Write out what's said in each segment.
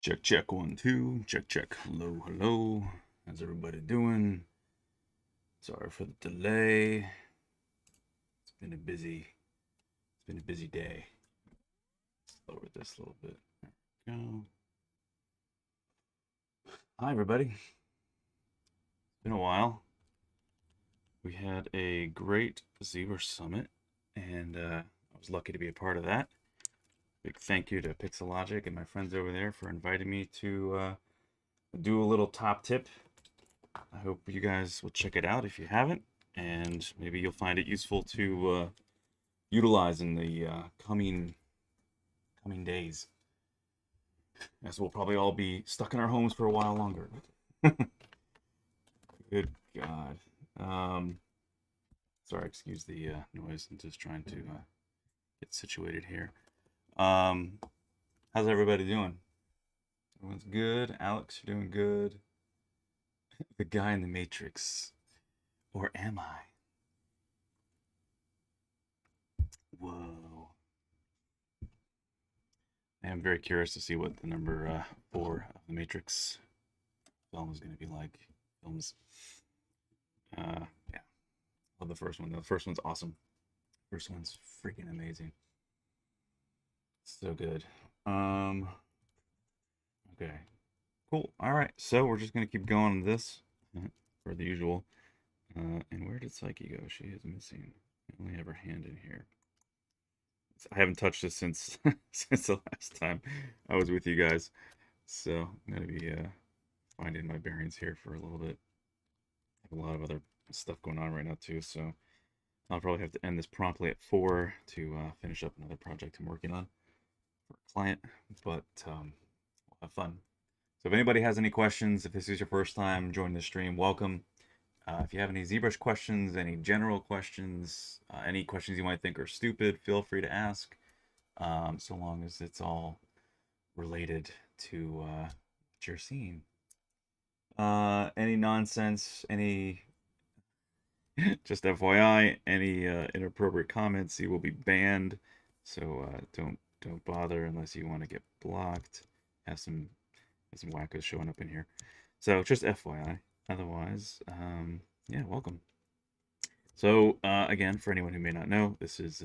Check, check, 1, 2. Check, check. Hello, hello. How's everybody doing? Sorry for the delay. It's been a busy day. Let's lower this a little bit. There we go. Hi, everybody. It's been a while. We had a great ZBrush summit, and I was lucky to be a part of that. Big thank you to Pixologic and my friends over there for inviting me to do a little top tip. I hope you guys will check it out if you haven't, and maybe you'll find it useful to utilize in the coming days, as we'll probably all be stuck in our homes for a while longer. Good God. Sorry, excuse the noise. I'm just trying to get situated here. How's everybody doing? Everyone's good. Alex, you're doing good. The guy in the Matrix. Or am I? Whoa. I am very curious to see what the number 4 of the Matrix film is going to be like. Yeah. Love the first one. The first one's awesome. First one's freaking amazing. So good. Okay. Cool. All right. So we're just going to keep going on this for the usual. And where did Psyche go? She is missing. I only have her hand in here. I haven't touched this since since the last time I was with you guys. So I'm going to be finding my bearings here for a little bit. I have a lot of other stuff going on right now too, so I'll probably have to end this promptly at 4 to finish up another project I'm working on for a client, but we'll have fun. So if anybody has any questions, if this is your first time joining the stream, welcome. If you have any ZBrush questions, any general questions, any questions you might think are stupid, feel free to ask, so long as it's all related to what you're seeing. Any nonsense, any just FYI, any inappropriate comments, you will be banned. So don't bother unless you want to get blocked. Have some wackos showing up in here. So just FYI. Otherwise, yeah, welcome. So again, for anyone who may not know, this is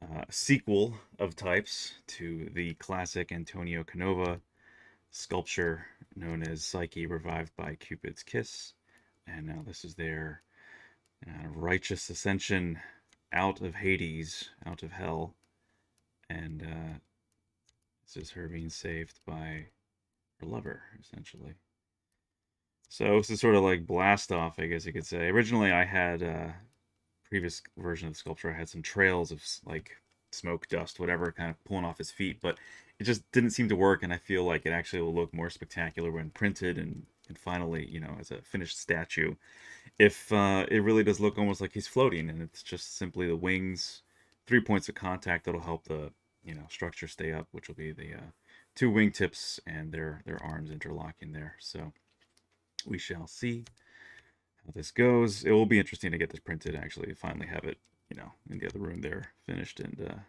a sequel of types to the classic Antonio Canova sculpture known as Psyche Revived by Cupid's Kiss. And now this is their righteous ascension out of Hades, out of hell. And this is her being saved by her lover, essentially. So this is sort of like blast off, I guess you could say. Originally, I had previous version of the sculpture. I had some trails of like smoke, dust, whatever, kind of pulling off his feet, but it just didn't seem to work. And I feel like it actually will look more spectacular when printed and finally, you know, as a finished statue. If it really does look almost like he's floating, and it's just simply the wings, 3 points of contact that'll help the structure stay up, which will be the 2 wingtips and their arms interlocking there. So we shall see how this goes. It will be interesting to get this printed, actually, finally have it, you know, in the other room there finished. And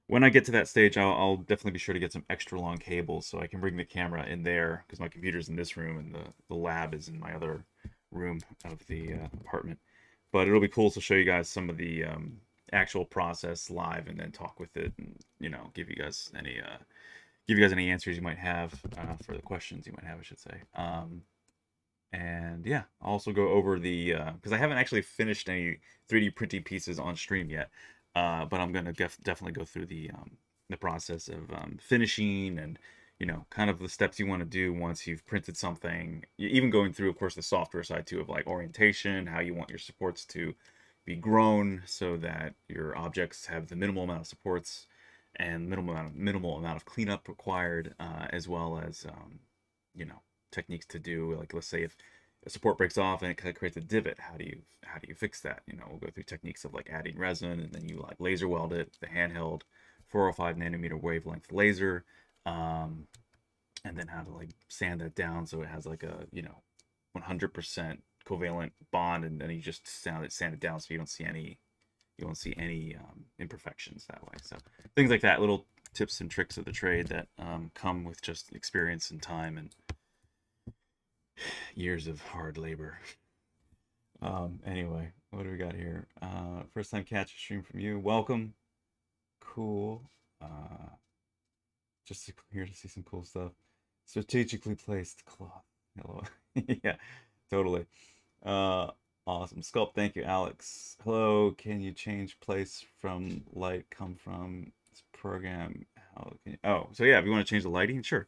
when I get to that stage, I'll definitely be sure to get some extra long cables so I can bring the camera in there, because my computer's in this room and the lab is in my other room of the apartment. But it'll be cool to show you guys some of the actual process live, and then talk with it, and give you guys any answers you might have for the questions you might have, I should say. And yeah, I'll also go over the because I haven't actually finished any 3D printing pieces on stream yet, but I'm gonna definitely go through the process of finishing, and kind of the steps you want to do once you've printed something. Even going through, of course, the software side too, of like orientation, how you want your supports to be grown so that your objects have the minimal amount of supports and minimal amount of cleanup required, as well as techniques to do, like, let's say if a support breaks off and it kind of creates a divot, how do you fix that? We'll go through techniques of like adding resin, and then you like laser weld it, the handheld 405 nanometer wavelength laser, and then how to like sand that down so it has like a 100% covalent bond, and then you just sand it down so you don't see any imperfections that way. So things like that, little tips and tricks of the trade that come with just experience and time and years of hard labor. Anyway, what do we got here? First time catch a stream from you. Welcome. Cool. Just here to see some cool stuff. Strategically placed cloth. Hello. Yeah, totally. Awesome. Sculpt, thank you, Alex. Hello, can you change place from light come from this program? How can you... Oh, so yeah, if you want to change the lighting, sure.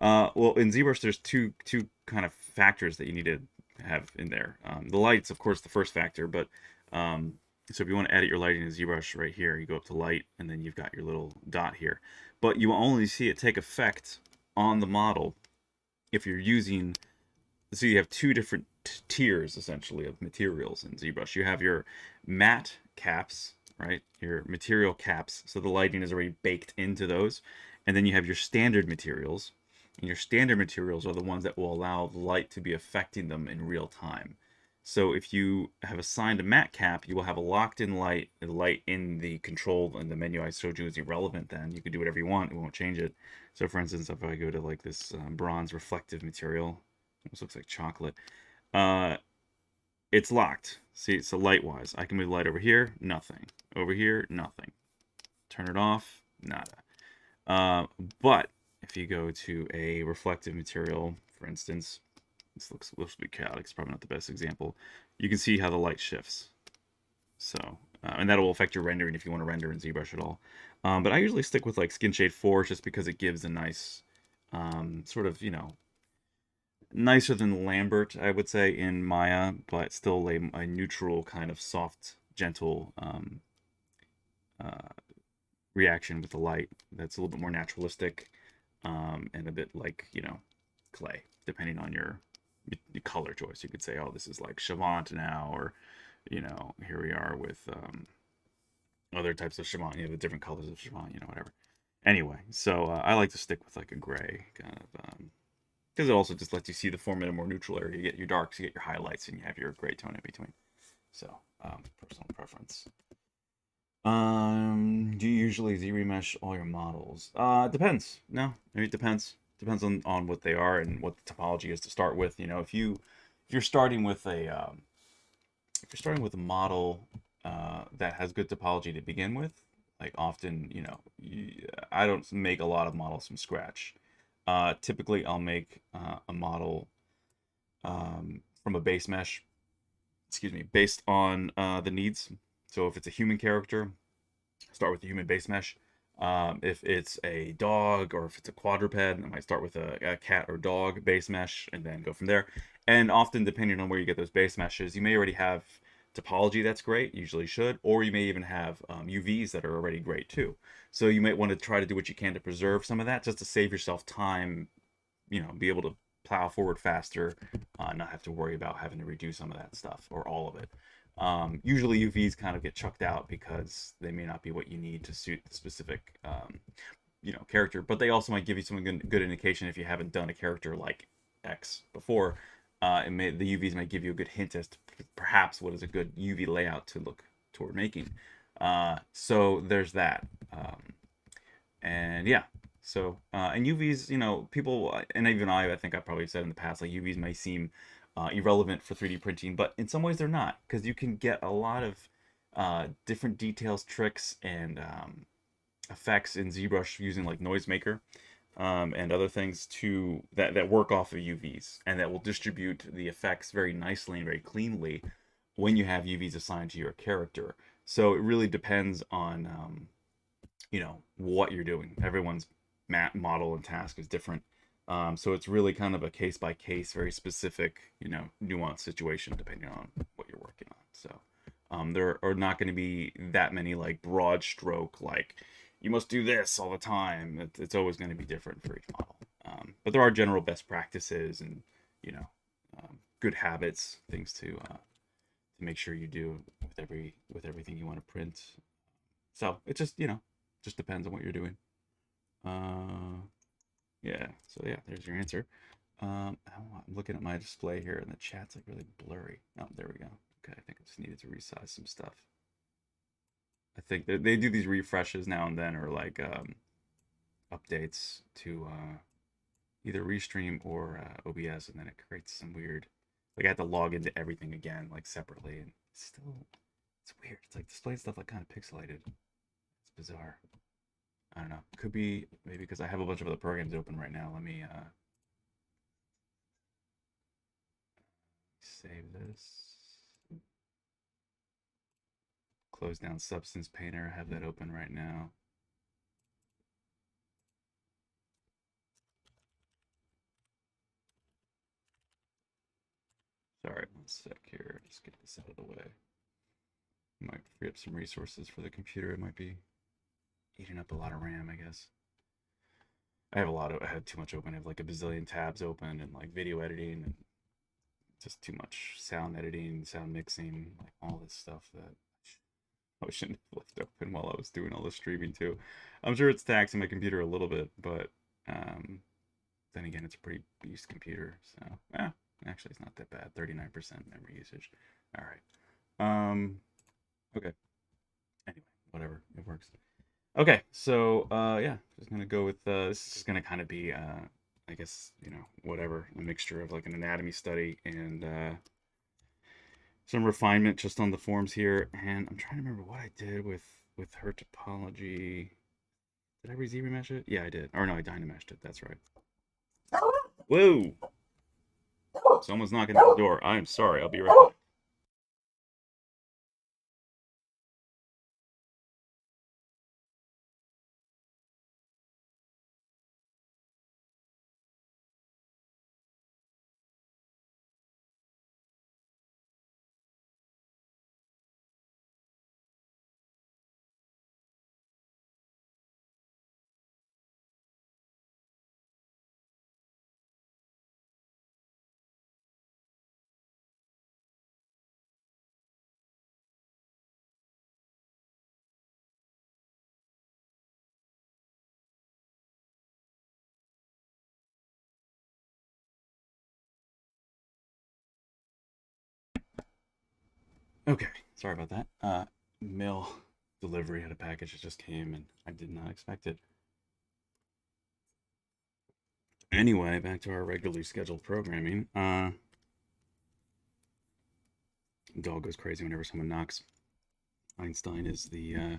Well, in ZBrush, there's two kind of factors that you need to have in there. The light's, of course, the first factor, but so if you want to edit your lighting in ZBrush right here, you go up to light, and then you've got your little dot here. But you will only see it take effect on the model if you're using... So you have two different tiers, essentially, of materials in ZBrush. You have your matte caps, right? Your material caps, so the lighting is already baked into those. And then you have your standard materials. And your standard materials are the ones that will allow the light to be affecting them in real time. So if you have assigned a matte cap, you will have a locked-in light. The light in the control and the menu I showed you is irrelevant then. You can do whatever you want. It won't change it. So for instance, if I go to like this bronze reflective material, almost looks like chocolate, it's locked. See, so light-wise, I can move the light over here, nothing. Over here, nothing. Turn it off, nada. But if you go to a reflective material, for instance, this looks to be chaotic. It's probably not the best example. You can see how the light shifts. So, and that will affect your rendering if you want to render in ZBrush at all. But I usually stick with like Skin Shade 4 just because it gives a nice sort of, you know, nicer than Lambert, I would say, in Maya, but still a neutral kind of soft, gentle reaction with the light that's a little bit more naturalistic and a bit like, you know, clay, depending on your color choice. You could say, oh, this is like Chavant now, or, you know, here we are with other types of Chavant, you know, the different colors of Chavant, you know, whatever. Anyway, so I like to stick with like a gray kind of, because it also just lets you see the form in a more neutral area. You get your darks, you get your highlights, and you have your gray tone in between. So, personal preference. Do you usually Z-remesh all your models? Depends. No, I mean, it depends. Depends on what they are and what the topology is to start with. You know, if you're starting with a model that has good topology to begin with, like often, you know, I don't make a lot of models from scratch. Typically, I'll make a model from a base mesh, based on the needs. So if it's a human character, start with the human base mesh. If it's a dog or if it's a quadruped, I might start with a cat or dog base mesh and then go from there. And often, depending on where you get those base meshes, you may already have topology that's great, usually should, or you may even have UVs that are already great too. So you might want to try to do what you can to preserve some of that just to save yourself time, you know, be able to plow forward faster, not have to worry about having to redo some of that stuff or all of it. Usually UVs kind of get chucked out because they may not be what you need to suit the specific, you know, character, but they also might give you some good indication if you haven't done a character like X before. The UVs might give you a good hint as to perhaps what is a good UV layout to look toward making. So there's that. And yeah, so, and UVs, you know, people, and even I think I probably said in the past, like UVs may seem irrelevant for 3D printing, but in some ways they're not, because you can get a lot of different details, tricks, and effects in ZBrush using like Noisemaker and other things that work off of UVs and that will distribute the effects very nicely and very cleanly when you have UVs assigned to your character. So it really depends on you know, what you're doing. Everyone's model and task is different. So it's really kind of a case by case, very specific, you know, nuanced situation depending on what you're working on. So there are not going to be that many like broad stroke, like you must do this all the time. It's always going to be different for each model. But there are general best practices and, you know, good habits, things to make sure you do with everything you want to print. So it just, you know, just depends on what you're doing. Yeah, so yeah, there's your answer. I'm looking at my display here and the chat's like really blurry. Oh, there we go. Okay, I think I just needed to resize some stuff. I think they do these refreshes now and then, or like updates to either Restream or OBS, and then it creates some weird. Like I had to log into everything again, like separately, and it's weird. It's like displaying stuff like kind of pixelated. It's bizarre. I don't know. Could be maybe because I have a bunch of other programs open right now. Let me save this. Close down Substance Painter. I have that open right now. Sorry, one sec here. Just get this out of the way. Might free up some resources for the computer. It might be eating up a lot of RAM, I guess. I had too much open. I have like a bazillion tabs open and like video editing and just too much sound editing, sound mixing, like all this stuff that I shouldn't have left open while I was doing all the streaming too. I'm sure it's taxing my computer a little bit, but then again, it's a pretty beast computer. So, actually, it's not that bad. 39% memory usage. All right. Okay. Anyway, whatever. It works. Okay, so yeah, just gonna go with this is gonna kind of be I guess, you know, whatever, a mixture of like an anatomy study and some refinement just on the forms here. And I'm trying to remember what I did with her topology. Did I ZBrush it? Yeah, I did. Or no, I Dynameshed it. That's right. Whoa! Someone's knocking at the door. I am sorry. I'll be right back. Okay, sorry about that. Mail delivery had a package that just came and I did not expect it. Anyway, back to our regularly scheduled programming. Dog goes crazy whenever someone knocks. Einstein is the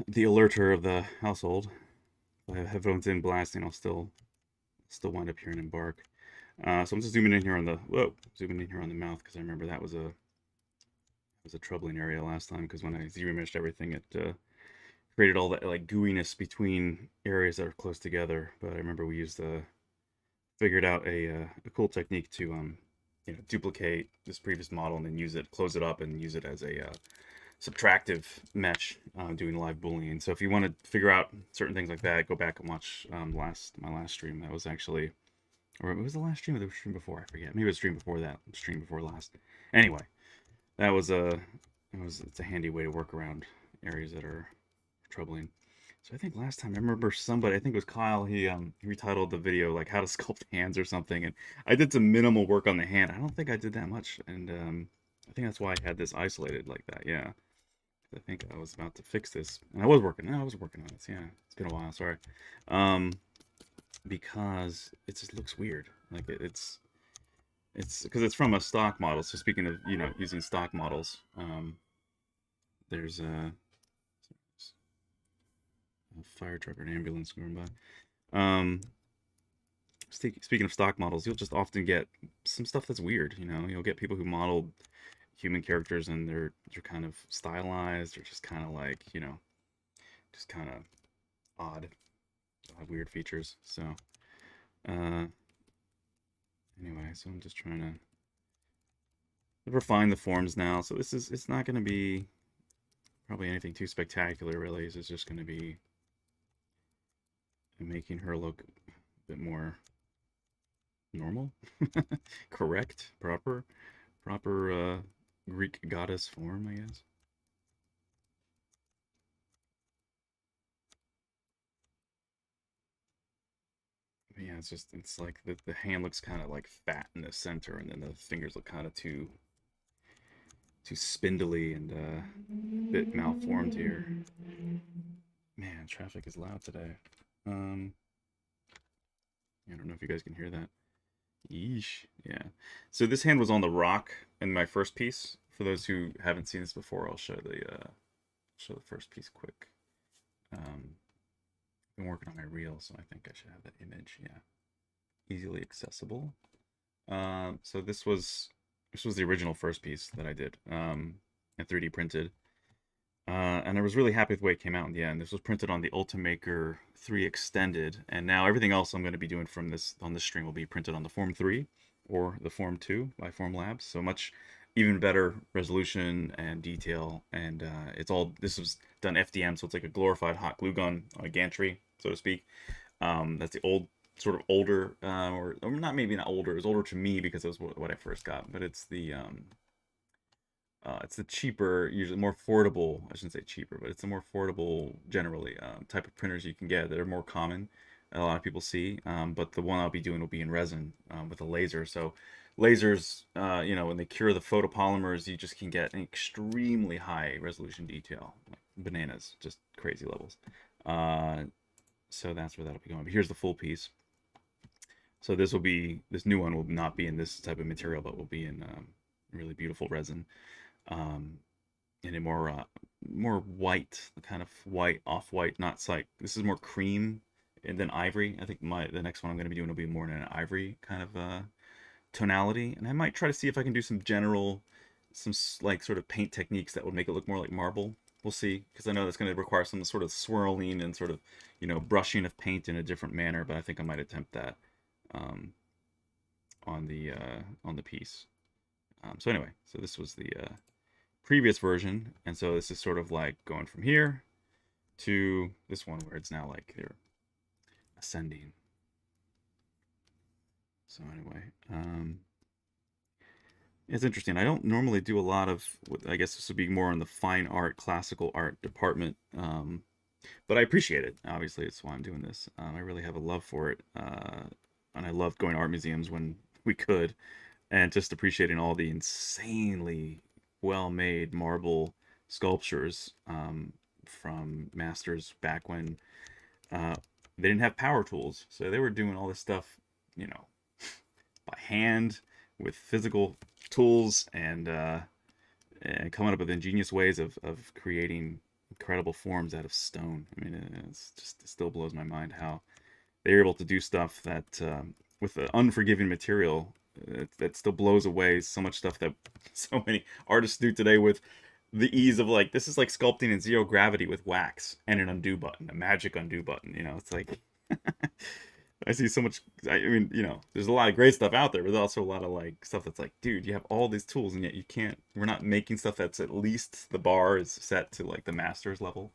the alerter of the household. If I have headphones in blasting, I'll still wind up hearing him bark. So I'm just zooming in here on the zooming in here on the mouth because I remember that was a troubling area last time because when I ZBrushed everything, it created all that like gooiness between areas that are close together. But I remember we figured out a cool technique to you know, duplicate this previous model and then use it, close it up, and use it as a subtractive mesh doing live boolean. So if you want to figure out certain things like that, go back and watch my last stream. That was actually, or it was the last stream or the stream before, I forget. Maybe it was the stream before that, stream before last. Anyway, that was it's a handy way to work around areas that are troubling. So I think last time I remember somebody, I think it was Kyle, he retitled the video like how to sculpt hands or something, and I did some minimal work on the hand. I don't think I did that much, and I think that's why I had this isolated like that. Yeah, I think I was about to fix this, and I was working on this. Yeah, it's been a while. Sorry, because it just looks weird. Like it's because it's from a stock model. So speaking of, you know, using stock models, there's a fire truck or an ambulance going by. Speaking of stock models, you'll just often get some stuff that's weird. You know, you'll get people who modeled human characters and they're kind of stylized or just kind of like, you know, just kind of odd, weird features. So anyway, so I'm just trying to refine the forms now. So it's not going to be probably anything too spectacular, really. It's just going to be making her look a bit more normal, correct, proper Greek goddess form, I guess. But yeah, it's like the hand looks kind of like fat in the center, and then the fingers look kind of too spindly and a bit malformed here. Man, traffic is loud today. I don't know if you guys can hear that. Yeesh. Yeah. So this hand was on the rock in my first piece. For those who haven't seen this before, I'll show the first piece quick. Been working on my reel, so I think I should have that image. Yeah. Easily accessible. So this was the original first piece that I did, and 3D printed. And I was really happy with the way it came out in the end. This was printed on the Ultimaker 3 Extended, and now everything else I'm going to be doing from this on this stream will be printed on the Form 3 or the Form 2 by Form Labs. So much even better resolution and detail, and this was done FDM, so it's like a glorified hot glue gun on a gantry, so to speak. That's the older, or not, maybe not older. It was older to me because it was what I first got, but it's the cheaper, usually more affordable. I shouldn't say cheaper, but it's a more affordable, generally, type of printers you can get that are more common. A lot of people see, but the one I'll be doing will be in resin with a laser. So lasers, when they cure the photopolymers, you just can get an extremely high resolution detail, like bananas, just crazy levels. So that's where that'll be going. But here's the full piece. So this new one will not be in this type of material, but will be in really beautiful resin. In a more white, kind of white, off-white, not like, this is more cream and then ivory. I think the next one I'm going to be doing will be more in an ivory kind of tonality, and I might try to see if I can do some like sort of paint techniques that would make it look more like marble. We'll see, because I know that's going to require some sort of swirling and sort of, brushing of paint in a different manner, but I think I might attempt that on the piece. So anyway, so this was the previous version, and so this is sort of like going from here to this one where it's now like they're ascending. So anyway, it's interesting. I don't normally do a lot of I guess this would be more in the fine art, classical art department, but I appreciate it. Obviously, it's why I'm doing this. I really have a love for it, and I loved going to art museums when we could, and just appreciating all the insanely well-made marble sculptures from masters back when they didn't have power tools, so they were doing all this stuff, by hand with physical tools, and coming up with ingenious ways of creating incredible forms out of stone. I mean, it still blows my mind how they were able to do stuff that with the unforgiving material that still blows away so much stuff that so many artists do today with the ease of, like, this is like sculpting in zero gravity with wax and an undo button, a magic undo button. It's like I see so much. I mean, there's a lot of great stuff out there, but there's also a lot of like stuff that's like, dude, you have all these tools and yet you can't. We're not making stuff that's at least the bar is set to like the master's level.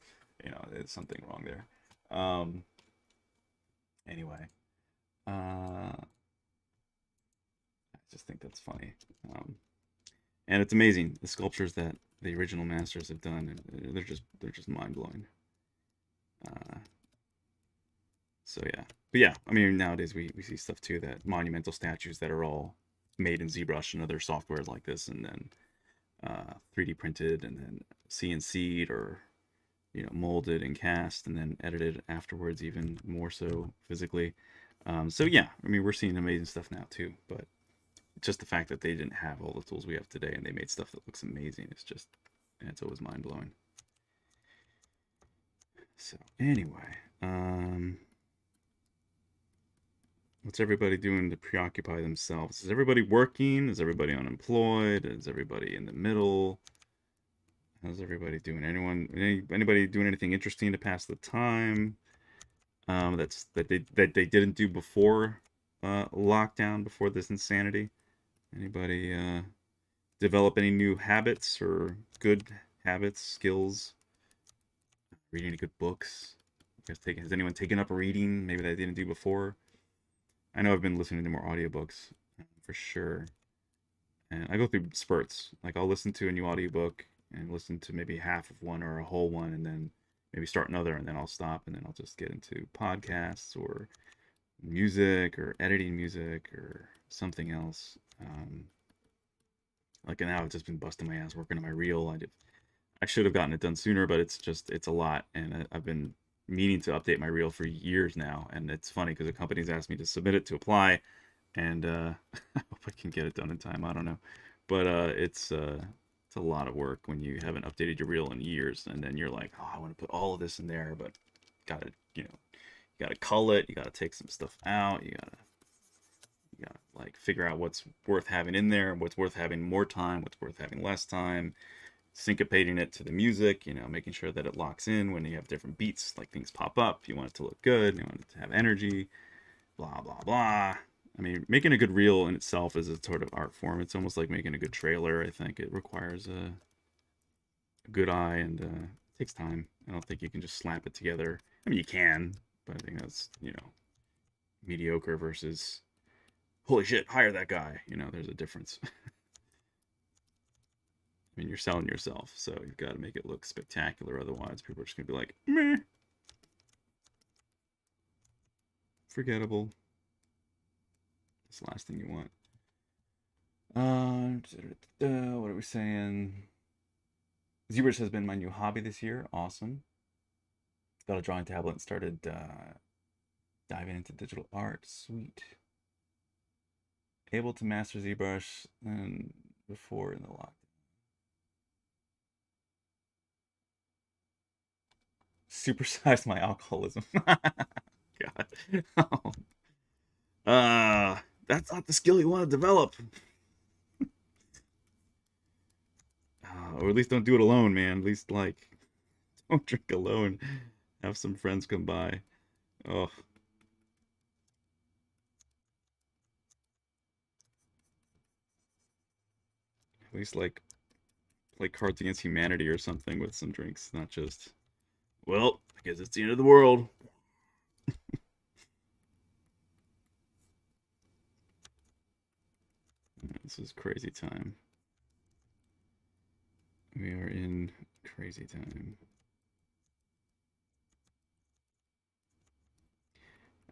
There's something wrong there. Anyway, I just think that's funny, and it's amazing the sculptures that the original masters have done. They're just mind blowing. So yeah, but yeah, I mean, nowadays we see stuff too, that monumental statues that are all made in ZBrush and other softwares like this, and then 3D printed, and then CNC'd, or molded and cast, and then edited afterwards, even more so physically. So yeah, I mean, we're seeing amazing stuff now too, but just the fact that they didn't have all the tools we have today and they made stuff that looks amazing, it's always mind blowing. So anyway, what's everybody doing to preoccupy themselves? Is everybody working? Is everybody unemployed? Is everybody in the middle? How's everybody doing? Anybody doing anything interesting to pass the time? That they didn't do before lockdown, before this insanity? Anybody develop any new habits or good habits, skills? Reading any good books? Has anyone taken up reading? Maybe they didn't do before. I know I've been listening to more audiobooks for sure, and I go through spurts. Like, I'll listen to a new audiobook and listen to maybe half of one or a whole one, and then maybe start another, and then I'll stop, and then I'll just get into podcasts or music or editing music or something else. Like, now I've just been busting my ass working on my reel. I should have gotten it done sooner, but it's a lot, and I've been meaning to update my reel for years now, and it's funny because the company's asked me to submit it to apply, and I hope I can get it done in time. I don't know, but it's a lot of work when you haven't updated your reel in years, and then you're like, oh, I want to put all of this in there, but gotta, you know, you gotta cull it, you gotta take some stuff out, you gotta like figure out what's worth having in there, what's worth having more time, what's worth having less time, syncopating it to the music, making sure that it locks in when you have different beats, like things pop up. You want it to look good, you want it to have energy, blah, blah, blah. I mean, making a good reel in itself is a sort of art form. It's almost like making a good trailer. I think it requires a good eye and it takes time. I don't think you can just slap it together. I mean, you can, but I think that's, mediocre versus holy shit, hire that guy. There's a difference. I mean, you're selling yourself, so you've got to make it look spectacular. Otherwise, people are just going to be like, meh, forgettable. That's the last thing you want. What are we saying? ZBrush has been my new hobby this year. Awesome. Got a drawing tablet and started diving into digital art. Sweet. Able to master ZBrush and before in the lockdown. Supersize my alcoholism. God. That's not the skill you want to develop. Or at least don't do it alone, man. At least, like, don't drink alone. Have some friends come by. Oh. At least, like, play Cards Against Humanity or something with some drinks. Not just, well, I guess it's the end of the world. This is crazy time. We are in crazy time.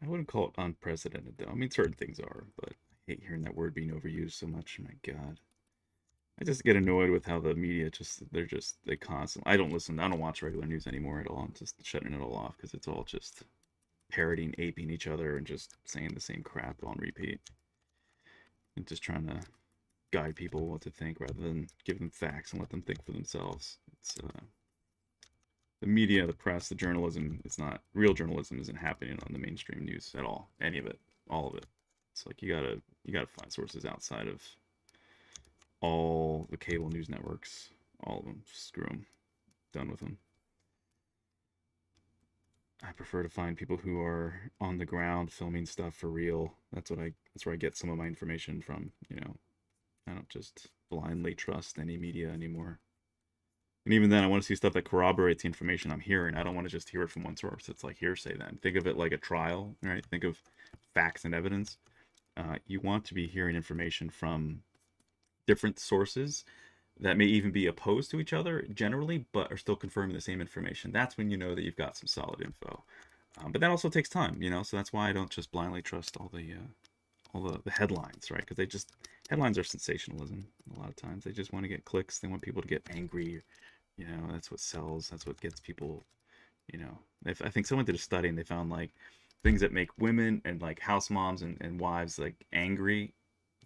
I wouldn't call it unprecedented, though. I mean, certain things are, but I hate hearing that word being overused so much. My God. I just get annoyed with how the media they constantly. I don't watch regular news anymore at all. I'm just shutting it all off because it's all just parroting, aping each other, and just saying the same crap on repeat. And just trying to guide people what to think rather than give them facts and let them think for themselves. It's the media, the press, the journalism. It's not real journalism. Isn't happening on the mainstream news at all. Any of it, all of it. It's like you gotta find sources outside of all the cable news networks. All of them. Screw them. Done with them. I prefer to find people who are on the ground filming stuff for real. That's where I get some of my information from. I don't just blindly trust any media anymore. And even then, I want to see stuff that corroborates the information I'm hearing. I don't want to just hear it from one source. It's like hearsay then. Think of it like a trial, right? Think of facts and evidence. You want to be hearing information from different sources that may even be opposed to each other generally, but are still confirming the same information. That's when you know that you've got some solid info. But that also takes time, so that's why I don't just blindly trust all the headlines, right? Because headlines are sensationalism a lot of times. They just want to get clicks. They want people to get angry. That's what sells. That's what gets people. I think someone did a study and they found like things that make women and like house moms and wives like angry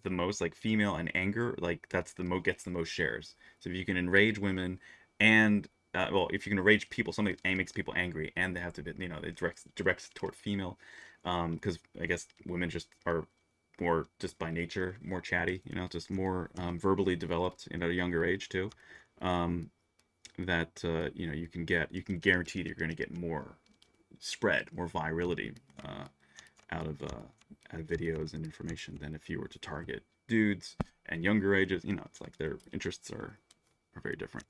the most, like female and anger, like that's gets the most shares. So if you can enrage women and if you can enrage people, something that makes people angry, and they have to be, it directs toward female, because I guess women just are more just by nature more chatty, just more verbally developed at a younger age too. That you can guarantee that you're going to get more spread, more virality out of videos and information than if you were to target dudes and younger ages. It's like their interests are very different.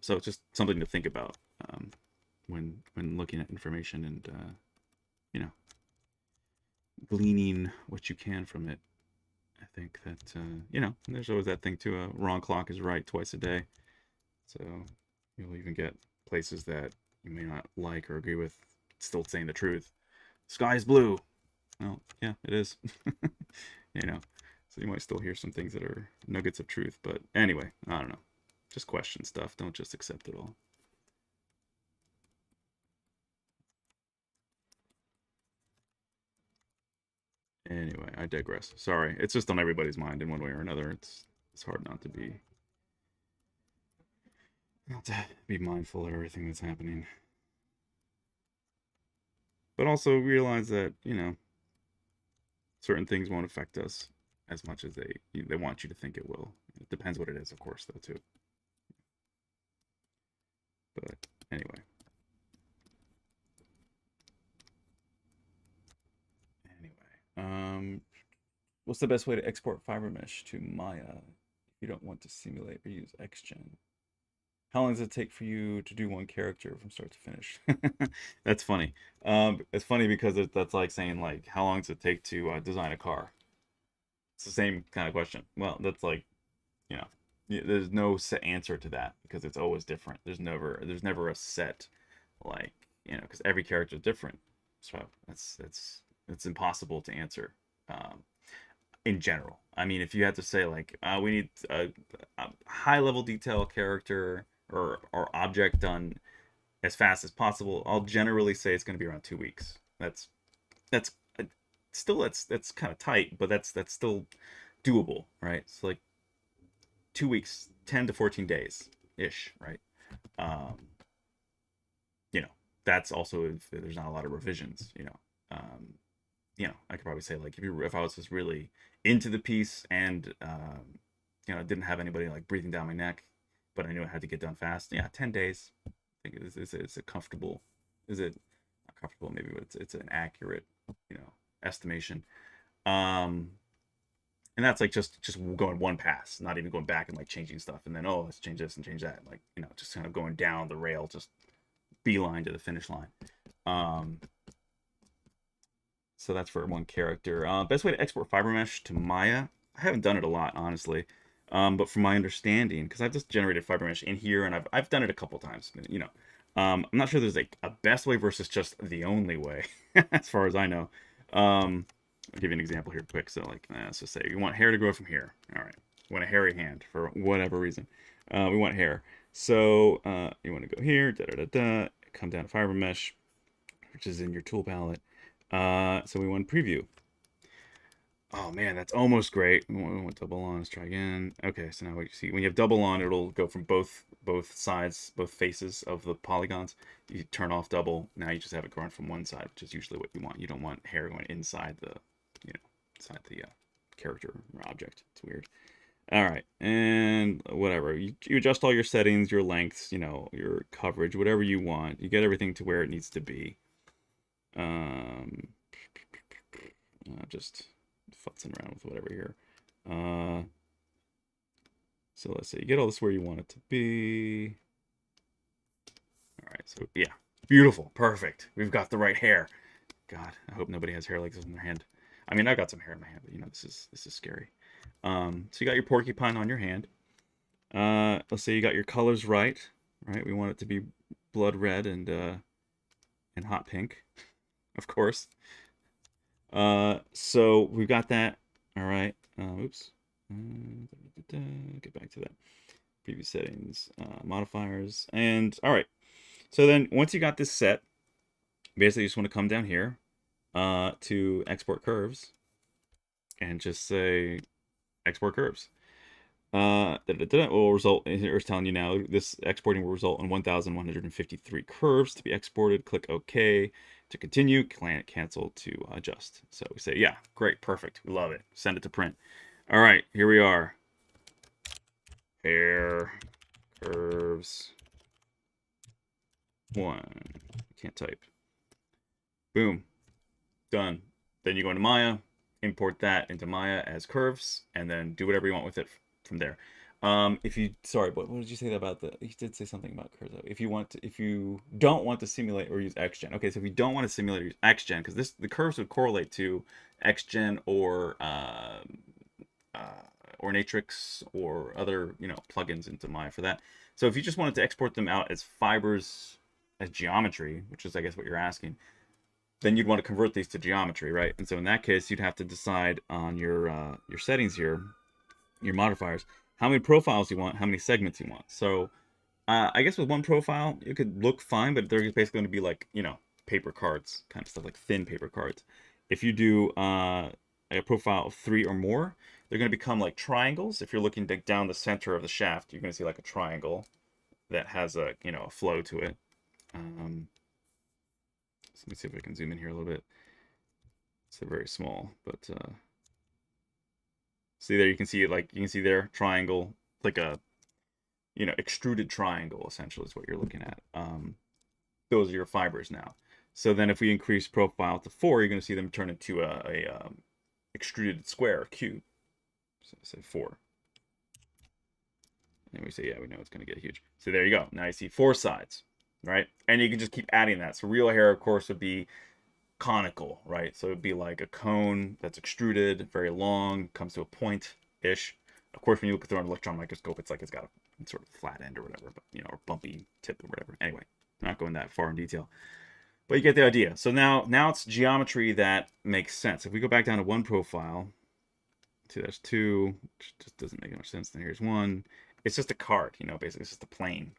So it's just something to think about when looking at information and gleaning what you can from it. I think that there's always that thing too. A wrong clock is right twice a day. So you'll even get places that you may not like or agree with still saying the truth. Sky's blue. Well, yeah, it is. So you might still hear some things that are nuggets of truth. But anyway, I don't know. Just question stuff. Don't just accept it all. Anyway, I digress. Sorry, it's just on everybody's mind in one way or another. It's hard not to be mindful of everything that's happening, but also realize that certain things won't affect us as much as they want you to think it will. It depends what it is, of course, though, too. But anyway. What's the best way to export fiber mesh to Maya if you don't want to simulate or use XGen? How long does it take for you to do one character from start to finish? That's funny. It's funny because that's like saying like, how long does it take to design a car? It's the same kind of question. Well, that's like, you know, there's no set answer to that because it's always different. There's never a set, like, because every character is different. So it's impossible to answer. In general, I mean, if you had to say like, we need a high level detail character or object done as fast as possible, I'll generally say it's going to be around 2 weeks. That's still that's kind of tight, but that's still doable, right? It's like 2 weeks, 10 to 14 days ish, right? Um, that's also if there's not a lot of revisions, I could probably say like if I was just really into the piece and didn't have anybody like breathing down my neck, but I knew it had to get done fast. Yeah, 10 days. I think it's a comfortable. Is it not comfortable? Maybe, but it's an accurate estimation. And that's like just going one pass, not even going back and like changing stuff, and then let's change this and change that, like just kind of going down the rail, just beeline to the finish line. So that's for one character. Best way to export fiber mesh to Maya. I haven't done it a lot, honestly. But from my understanding, because I've just generated fiber mesh in here, and I've done it a couple times. I'm not sure there's like a best way versus just the only way, as far as I know. I'll give you an example here quick. So like, let's just say you want hair to grow from here. All right. You want a hairy hand for whatever reason. We want hair. So you want to go here, come down to fiber mesh, which is in your tool palette. So we want preview. Oh man, that's almost great. We want double on. Let's try again. Okay, so now what you see, when you have double on, it'll go from both sides, both faces of the polygons. You turn off double. Now you just have it growing from one side, which is usually what you want. You don't want hair going inside the, inside the character or object. It's weird. All right, and whatever. You adjust all your settings, your lengths, your coverage, whatever you want. You get everything to where it needs to be. Just futzing around with whatever here. So let's say you get all this where you want it to be. All right, so yeah, beautiful, perfect. We've got the right hair. God, I hope nobody has hair like this in their hand. I mean, I've got some hair in my hand, but this is scary. So you got your porcupine on your hand. Let's say you got your colors right. We want it to be blood red and hot pink, of course. So we've got that. All right. Oops. Get back to that. Preview settings, modifiers, and all right. So then once you got this set, basically you just want to come down here to export curves and just say export curves. Will result, it's telling you now, this exporting will result in 1,153 curves to be exported. Click OK to continue, cancel to adjust. So we say, yeah, great, perfect, we love it. Send it to print. All right, here we are. Hair curves 1. Can't type. Boom, done. Then you go into Maya, import that into Maya as curves, and then do whatever you want with it from there. Sorry, what did you say about you did say something about curves. If you don't want to simulate or use XGen. Okay, so if you don't want to simulate or use XGen, because the curves would correlate to XGen or Ornatrix or other plugins into Maya for that. So if you just wanted to export them out as fibers, as geometry, which is I guess what you're asking, then you'd want to convert these to geometry, right? And so in that case, you'd have to decide on your settings here, your modifiers, how many profiles you want, how many segments you want. So I guess with one profile, it could look fine, but they're basically going to be like, paper cards, kind of stuff, like thin paper cards. If you do a profile of 3 or more, they're going to become like triangles. If you're looking down the center of the shaft, you're going to see like a triangle that has a, you know, a flow to it. So let me see if I can zoom in here a little bit. It's very small, but see there, you can see it, like you can see there, triangle, like a, you know, extruded triangle essentially is what you're looking at. Those are your fibers now. So then if we increase profile to 4, you're going to see them turn into a extruded square, or cube. So say 4. And we say, yeah, we know it's going to get huge. So there you go. Now you see 4 sides, right? And you can just keep adding that. So real hair, of course, would be conical, right? So it'd be like a cone that's extruded, very long, comes to a point-ish. Of course, when you look through an electron microscope, it's like it's got a sort of flat end or whatever, but, you know, or bumpy tip or whatever. Anyway, I'm not going that far in detail, but you get the idea. So now it's geometry that makes sense. If we go back down to 1 profile, see, there's 2, which just doesn't make much sense. Then here's 1. It's just a card, you know, basically it's just a plane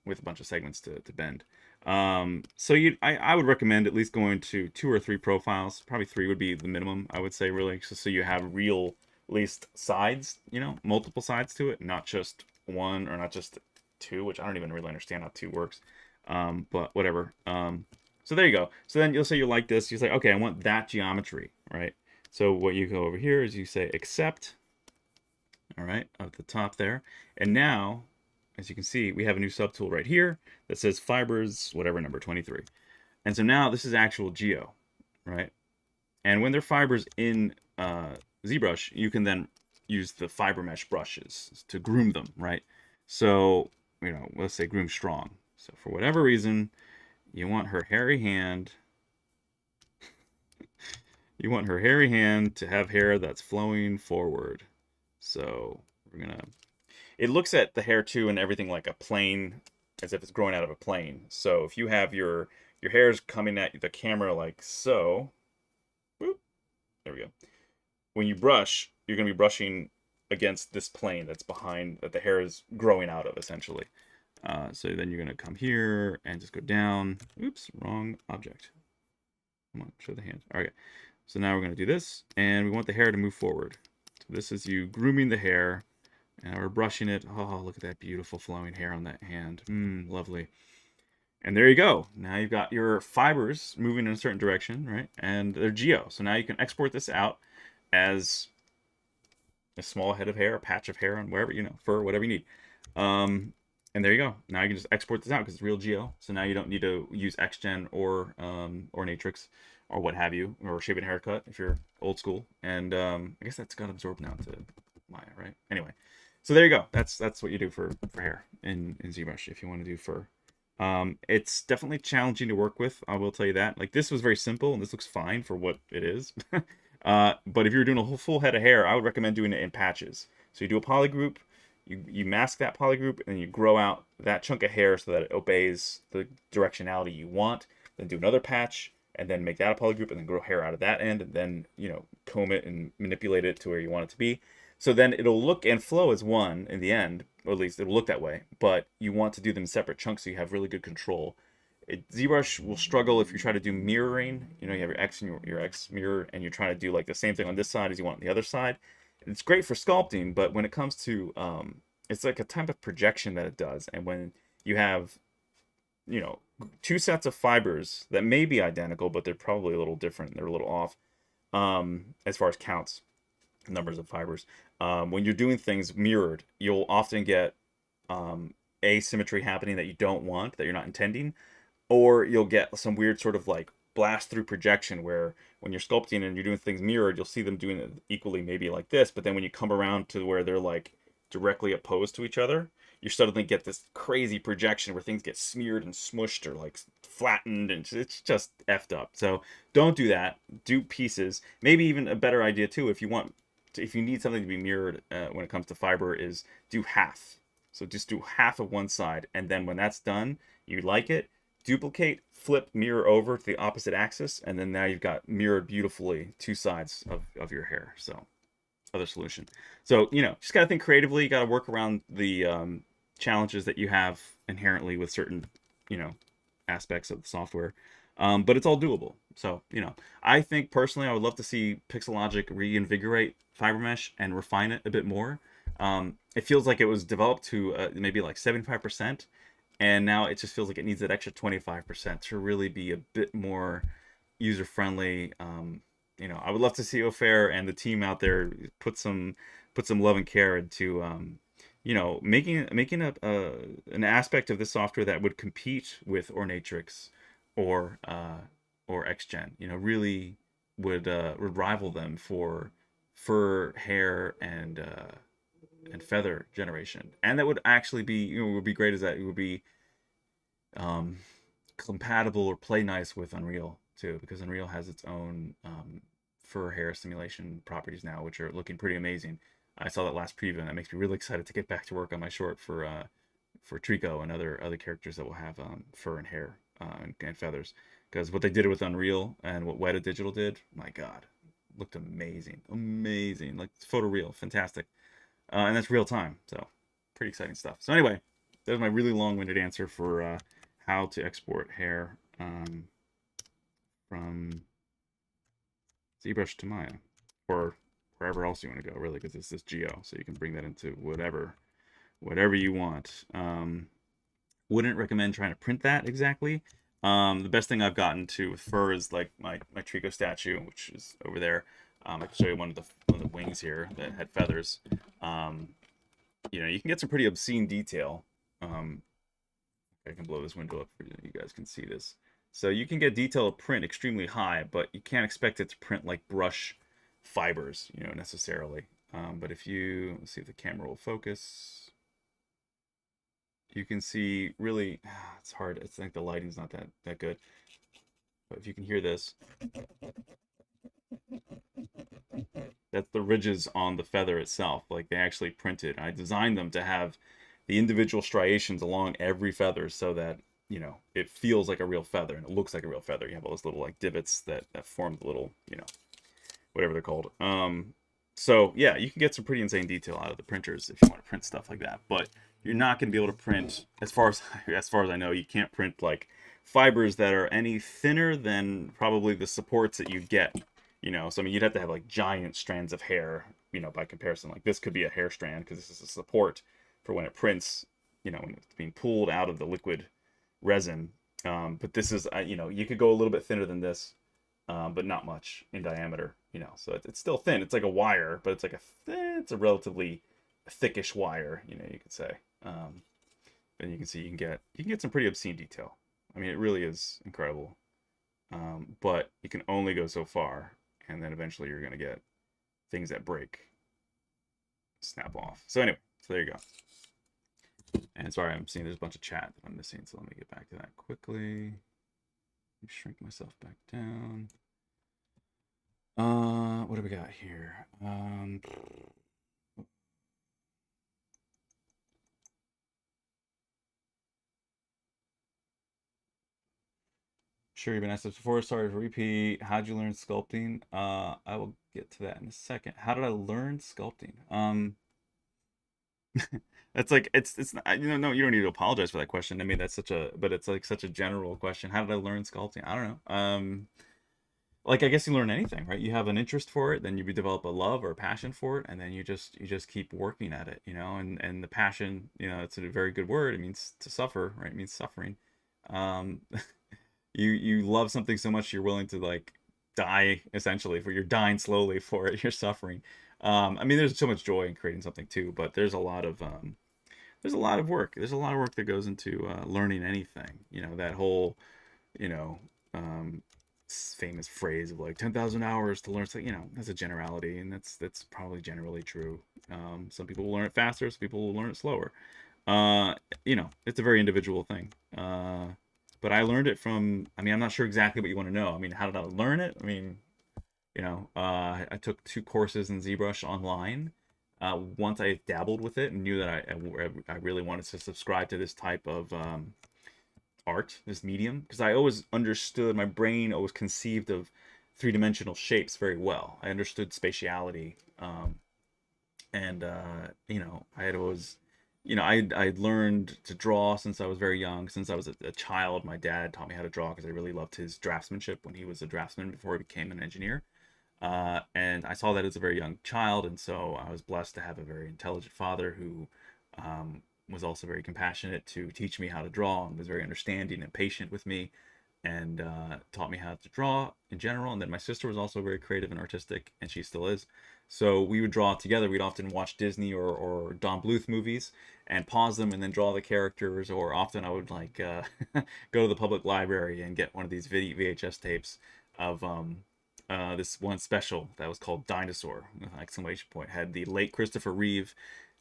with a bunch of segments to bend. So I would recommend at least going to 2 or 3 profiles. Probably 3 would be the minimum, I would say, really, so you have real, at least, sides, you know, multiple sides to it, not just 1 or not just 2, which I don't even really understand how 2 works. But whatever. So there you go. So then you'll say you like this. You say, okay, I want that geometry, right? So what you go over here is you say accept, all right, at the top there. And now, as you can see, we have a new subtool right here that says fibers, whatever number, 23. And so now this is actual geo, right? And when they're fibers in ZBrush, you can then use the fiber mesh brushes to groom them, right? So, you know, let's say groom strong. So for whatever reason, you want her hairy hand. You want her hairy hand to have hair that's flowing forward. So we're gonna, it looks at the hair too and everything like a plane, as if it's growing out of a plane. So if you have your hair's coming at the camera like so, whoop, there we go. When you brush, you're gonna be brushing against this plane that's behind, that the hair is growing out of, essentially. So then you're gonna come here and just go down. Oops, wrong object. Come on, show the hand. All right. So now we're gonna do this, and we want the hair to move forward. So this is you grooming the hair, and we're brushing it. Oh, look at that beautiful flowing hair on that hand. Lovely. And there you go. Now you've got your fibers moving in a certain direction, right? And they're geo. So now you can export this out as a small head of hair, a patch of hair on wherever, you know, fur, whatever you need. And there you go. Now you can just export this out because it's real geo. So now you don't need to use XGen or Natrix or what have you, or Shape and Haircut if you're old school. And I guess that's got absorbed now to Maya, right? Anyway, so there you go. That's what you do for hair in ZBrush if you want to do fur. It's definitely challenging to work with, I will tell you that. Like, this was very simple and this looks fine for what it is. But if you're doing a whole full head of hair, I would recommend doing it in patches. So you do a polygroup, you mask that polygroup, and you grow out that chunk of hair so that it obeys the directionality you want. Then do another patch, and then make that a polygroup, and then grow hair out of that end, and then, you know, comb it and manipulate it to where you want it to be. So then it'll look and flow as one in the end, or at least it'll look that way, but you want to do them in separate chunks so you have really good control. ZBrush will struggle if you try to do mirroring. You know, you have your X and your X mirror, and you're trying to do like the same thing on this side as you want on the other side. It's great for sculpting, but when it comes to, it's like a type of projection that it does. And when you have, you know, 2 sets of fibers that may be identical, but they're probably a little different, they're a little off, as far as counts, numbers of fibers. When you're doing things mirrored, you'll often get asymmetry happening that you don't want, that you're not intending, or you'll get some weird sort of like blast through projection where when you're sculpting and you're doing things mirrored, you'll see them doing it equally, maybe like this, but then when you come around to where they're like directly opposed to each other, you suddenly get this crazy projection where things get smeared and smushed or like flattened, and it's just effed up. So don't do that. Do pieces. Maybe even a better idea too, if you want to, if you need something to be mirrored when it comes to fiber, is do half. So just do half of one side, and then when that's done, you like it, duplicate, flip, mirror over to the opposite axis, and then now you've got mirrored beautifully 2 sides of your hair. So other solution. So, you know, just got to think creatively. You got to work around the challenges that you have inherently with certain, you know, aspects of the software. But it's all doable. So, I think personally I would love to see Pixologic reinvigorate fiber mesh and refine it a bit more. It feels like it was developed to maybe like 75%, and now it just feels like it needs that extra 25% to really be a bit more user friendly. I would love to see Ofair and the team out there put some love and care into making an aspect of this software that would compete with Ornatrix or XGen. Really would rival them for fur, hair, and feather generation. And that would actually be, would be great, is that it would be um, compatible or play nice with Unreal too, because Unreal has its own fur hair simulation properties now, which are looking pretty amazing. I saw that last preview, and that makes me really excited to get back to work on my short for Trico and other characters that will have fur and hair and feathers. Because what they did with Unreal and what Weta Digital did, my God, looked amazing, amazing, like photoreal, fantastic, and that's real time. So pretty exciting stuff. So anyway, that was my really long-winded answer for how to export hair from ZBrush to Maya, or wherever else you want to go, really, because it's this geo, so you can bring that into whatever you want. Wouldn't recommend trying to print that exactly. The best thing I've gotten to with fur is like my Trico statue, which is over there. I can show you one of the wings here that had feathers. You can get some pretty obscene detail. I can blow this window up for you. You guys can see this. So you can get detail of print extremely high, but you can't expect it to print like brush fibers, necessarily. But if let's see if the camera will focus. You can see really, it's hard. It's like the lighting's not that good. But if you can hear this, that's the ridges on the feather itself. Like, they actually printed. I designed them to have the individual striations along every feather so that it feels like a real feather and it looks like a real feather. You have all those little like divots that form the little whatever they're called. So yeah, you can get some pretty insane detail out of the printers if you want to print stuff like that, but you're not going to be able to print, as far as I know, you can't print like fibers that are any thinner than probably the supports that you get. So I mean, you'd have to have like giant strands of hair, by comparison. Like, this could be a hair strand because this is a support for when it prints, when it's being pulled out of the liquid resin. But this is, you could go a little bit thinner than this, but not much in diameter. So it's still thin. It's like a wire, but it's a relatively thickish wire, you could say. And you can see you can get some pretty obscene detail. I mean, it really is incredible. But you can only go so far, and then eventually you're gonna get things that break, snap off. So anyway, there you go. And sorry, I'm seeing there's a bunch of chat that I'm missing, so let me get back to that quickly. Let me shrink myself back down. What do we got here? Sure, you've been asked this before. Sorry to repeat. How'd you learn sculpting? I will get to that in a second. How did I learn sculpting? That's like, it's no, you don't need to apologize for that question. I mean, but it's like such a general question. How did I learn sculpting? I don't know. Like, I guess you learn anything, right? You have an interest for it, then you develop a love or a passion for it, and then you just keep working at it, and the passion, it's a very good word. It means to suffer, right? It means suffering. Um, you love something so much you're willing to like die, essentially, for you're dying slowly for it. You're suffering. I mean, there's so much joy in creating something too, but there's a lot of work. There's a lot of work that goes into learning anything. That whole, you know, um, famous phrase of like 10,000 hours to learn something. That's a generality, and that's probably generally true. Some people will learn it faster. Some people will learn it slower. Uh, it's a very individual thing. But I learned it from. I mean, I'm not sure exactly what you want to know. I mean, how did I learn it? I mean, I took 2 courses in ZBrush online. Once I dabbled with it and knew that I really wanted to subscribe to this type of art, this medium, because I always understood, my brain always conceived of three-dimensional shapes very well. I understood spatiality, and I had always you know, I learned to draw since I was very young. Since I was a child, my dad taught me how to draw because I really loved his draftsmanship when he was a draftsman before he became an engineer. And I saw that as a very young child, and so I was blessed to have a very intelligent father who was also very compassionate to teach me how to draw and was very understanding and patient with me and taught me how to draw in general. And then my sister was also very creative and artistic, and she still is. So we would draw together. We'd often watch Disney or Don Bluth movies and pause them and then draw the characters. Or often I would like go to the public library and get one of these VHS tapes of this one special that was called Dinosaur with an exclamation point. Had the late Christopher Reeve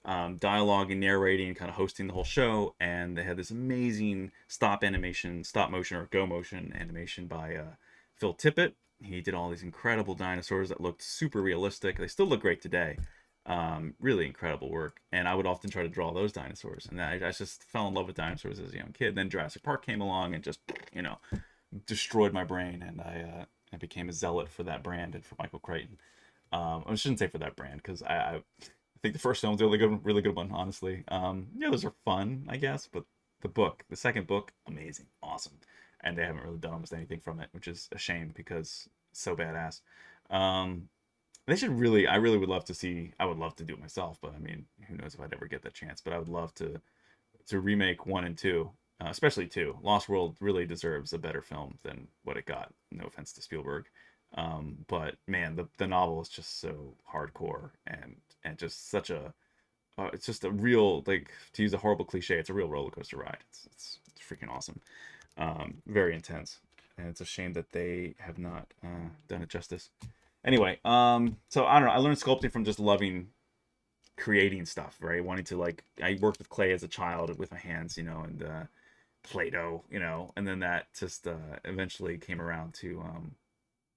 dialogue and narrating, kind of hosting the whole show, and they had this amazing stop motion or go motion animation by Phil Tippett. He did all these incredible dinosaurs that looked super realistic. They still look great today. Really incredible work, and I would often try to draw those dinosaurs, and I just fell in love with dinosaurs as a young kid. Then Jurassic Park came along and just, you know, destroyed my brain, and I became a zealot for that brand and for Michael Crichton. I shouldn't say for that brand because I think the first film's a really good one, honestly. Yeah, those are fun, I guess, but the second book, amazing, awesome, and they haven't really done almost anything from it, which is a shame because it's so badass. They should really, I really would love to see. I would love to do it myself, but I mean, who knows if I'd ever get that chance? But I would love to remake 1 and 2, especially 2. Lost World really deserves a better film than what it got. No offense to Spielberg, but man, the novel is just so hardcore and just such a it's just a real, like, to use a horrible cliche, it's a real roller coaster ride. It's freaking awesome, very intense, and it's a shame that they have not done it justice. Anyway, so I don't know. I learned sculpting from just loving creating stuff, right? Wanting to, like, I worked with clay as a child with my hands, you know, and Play-Doh, you know, and then that just eventually came around to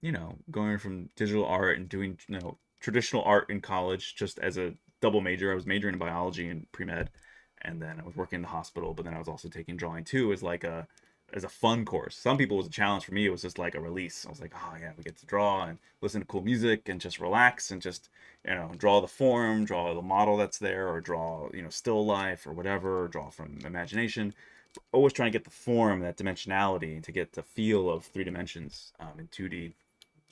you know, going from digital art and doing, you know, traditional art in college just as a double major. I was majoring in biology and pre-med, and then I was working in the hospital, but then I was also taking drawing too as like a fun course. Some people it was a challenge. For me, it was just like a release. I was like, oh yeah, we get to draw and listen to cool music and just relax and just, you know, draw the form, draw the model that's there, or draw, you know, still life or whatever, or draw from imagination. Always trying to get the form, that dimensionality, and to get the feel of 3 dimensions in 2D.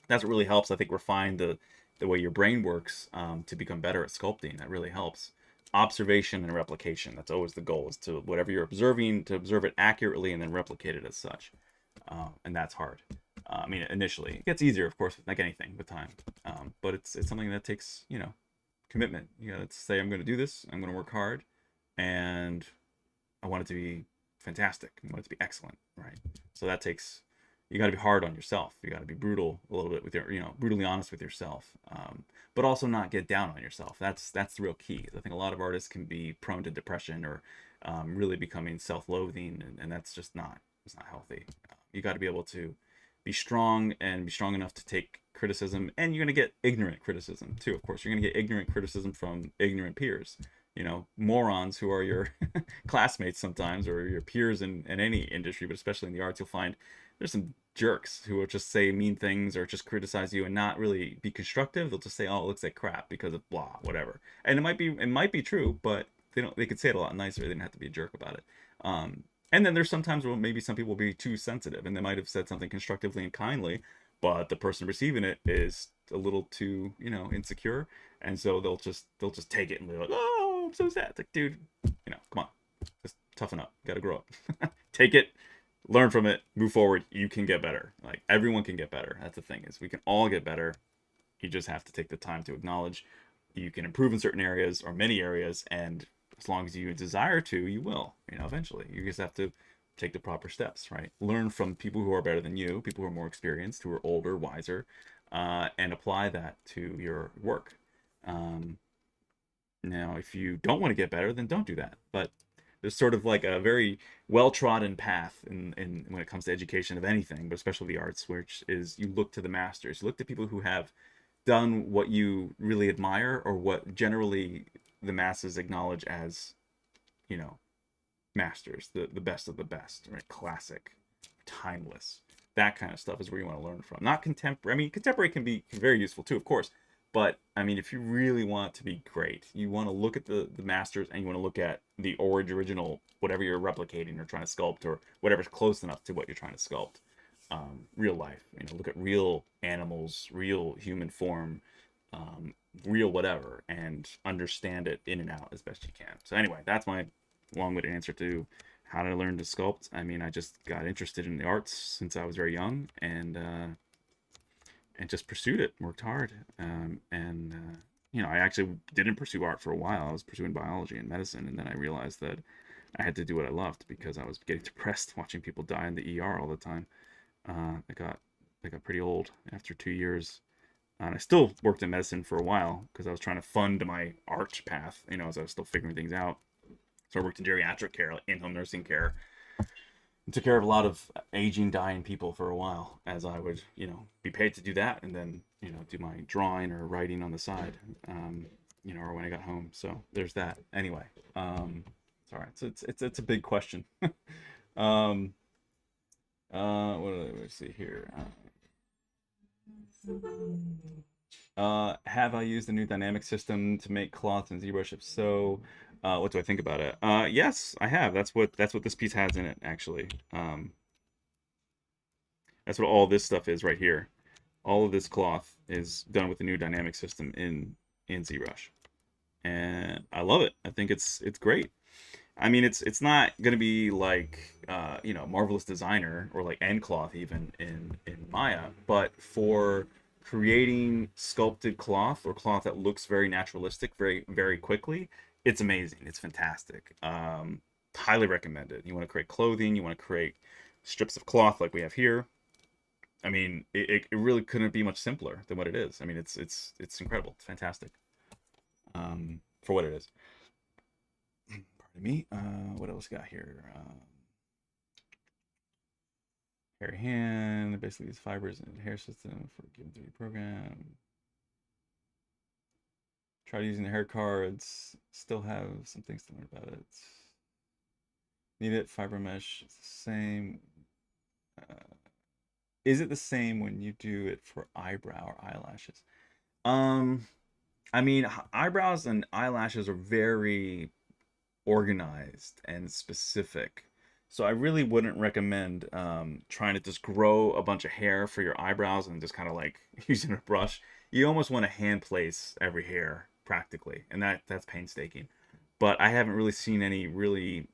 That's what really helps, I think, refine the way your brain works, to become better at sculpting. That really helps. Observation and replication. That's always the goal, is to whatever you're observing, to observe it accurately and then replicate it as such. And that's hard. I mean, initially. It gets easier, of course, like anything with time. But it's something that takes, you know, commitment. You gotta say, I'm going to do this. I'm going to work hard. And I want it to be fantastic. I want it to be excellent, right? So that takes, you got to be hard on yourself. You got to be brutal a little bit with your, you know, brutally honest with yourself, but also not get down on yourself. That's the real key. I think a lot of artists can be prone to depression or really becoming self-loathing, and that's just not, it's not healthy. You got to be able to be strong and be strong enough to take criticism, and you're going to get ignorant criticism too. Of course, you're going to get ignorant criticism from ignorant peers. You know, morons who are your classmates sometimes, or your peers in any industry, but especially in the arts. You'll find there's some jerks who will just say mean things or just criticize you and not really be constructive. They'll just say, "Oh, it looks like crap," because of blah, whatever. And it might be true, but they could say it a lot nicer. They didn't have to be a jerk about it. And then there's sometimes where maybe some people will be too sensitive, and they might have said something constructively and kindly, but the person receiving it is a little too, you know, insecure, and so they'll just take it and they're like, "Oh, I'm so sad." It's like, dude, you know, come on, just toughen up. Got to grow up. Take it, learn from it, move forward. You can get better. Like, everyone can get better. That's the thing, is we can all get better. You just have to take the time to acknowledge you can improve in certain areas or many areas, and as long as you desire to, you will, you know, eventually. You just have to take the proper steps, right? Learn from people who are better than you, people who are more experienced, who are older, wiser, and apply that to your work. Now, if you don't want to get better, then don't do that. But there's sort of like a very well-trodden path in when it comes to education of anything, but especially the arts, which is you look to the masters. You look to people who have done what you really admire, or what generally the masses acknowledge as, you know, masters, the best of the best, right? Classic, timeless. That kind of stuff is where you want to learn from. Not contemporary. I mean, contemporary can be very useful too, of course. But I mean, if you really want to be great, you want to look at the masters, and you want to look at the original, whatever you're replicating or trying to sculpt, or whatever's close enough to what you're trying to sculpt. Real life, look at real animals, real human form, real whatever, and understand it in and out as best you can. So anyway, that's my long-winded answer to how did I learn to sculpt. I mean, I just got interested in the arts since I was very young, and just pursued it, worked hard, I actually didn't pursue art for a while. I was pursuing biology and medicine, and then I realized that I had to do what I loved because I was getting depressed watching people die in the ER all the time. I got pretty old after 2 years, and I still worked in medicine for a while because I was trying to fund my art path, as I was still figuring things out. So I worked in geriatric care, like in-home nursing care, and took care of a lot of aging, dying people for a while, as I would, be paid to do that, and then, do my drawing or writing on the side, or when I got home. So there's that. Anyway, sorry, it's a big question. What do I see here? Have I used the new dynamic system to make cloths in ZBrush? If so, what do I think about it? Yes, I have. That's what this piece has in it, actually. That's what all this stuff is right here. All of this cloth is done with the new dynamic system in ZBrush, and I love it. I think it's great. I mean, it's not gonna be like Marvelous Designer or like Endcloth even in Maya, but for creating sculpted cloth or cloth that looks very naturalistic very, very quickly, it's amazing. It's fantastic. Highly recommend it. You want to create clothing, you want to create strips of cloth like we have here. I mean, it really couldn't be much simpler than what it is. I mean, it's incredible. It's fantastic, for what it is. Pardon me. What else got here? Hair hand, basically these fibers and hair system for given 3D program. Tried using the hair cards, still have some things to learn about it. Need it, fiber mesh, it's the same. Is it the same when you do it for eyebrow or eyelashes? I mean, eyebrows and eyelashes are very organized and specific. So I really wouldn't recommend trying to just grow a bunch of hair for your eyebrows and just kind of like using a brush. You almost want to hand place every hair practically, and that's painstaking. But I haven't really seen any really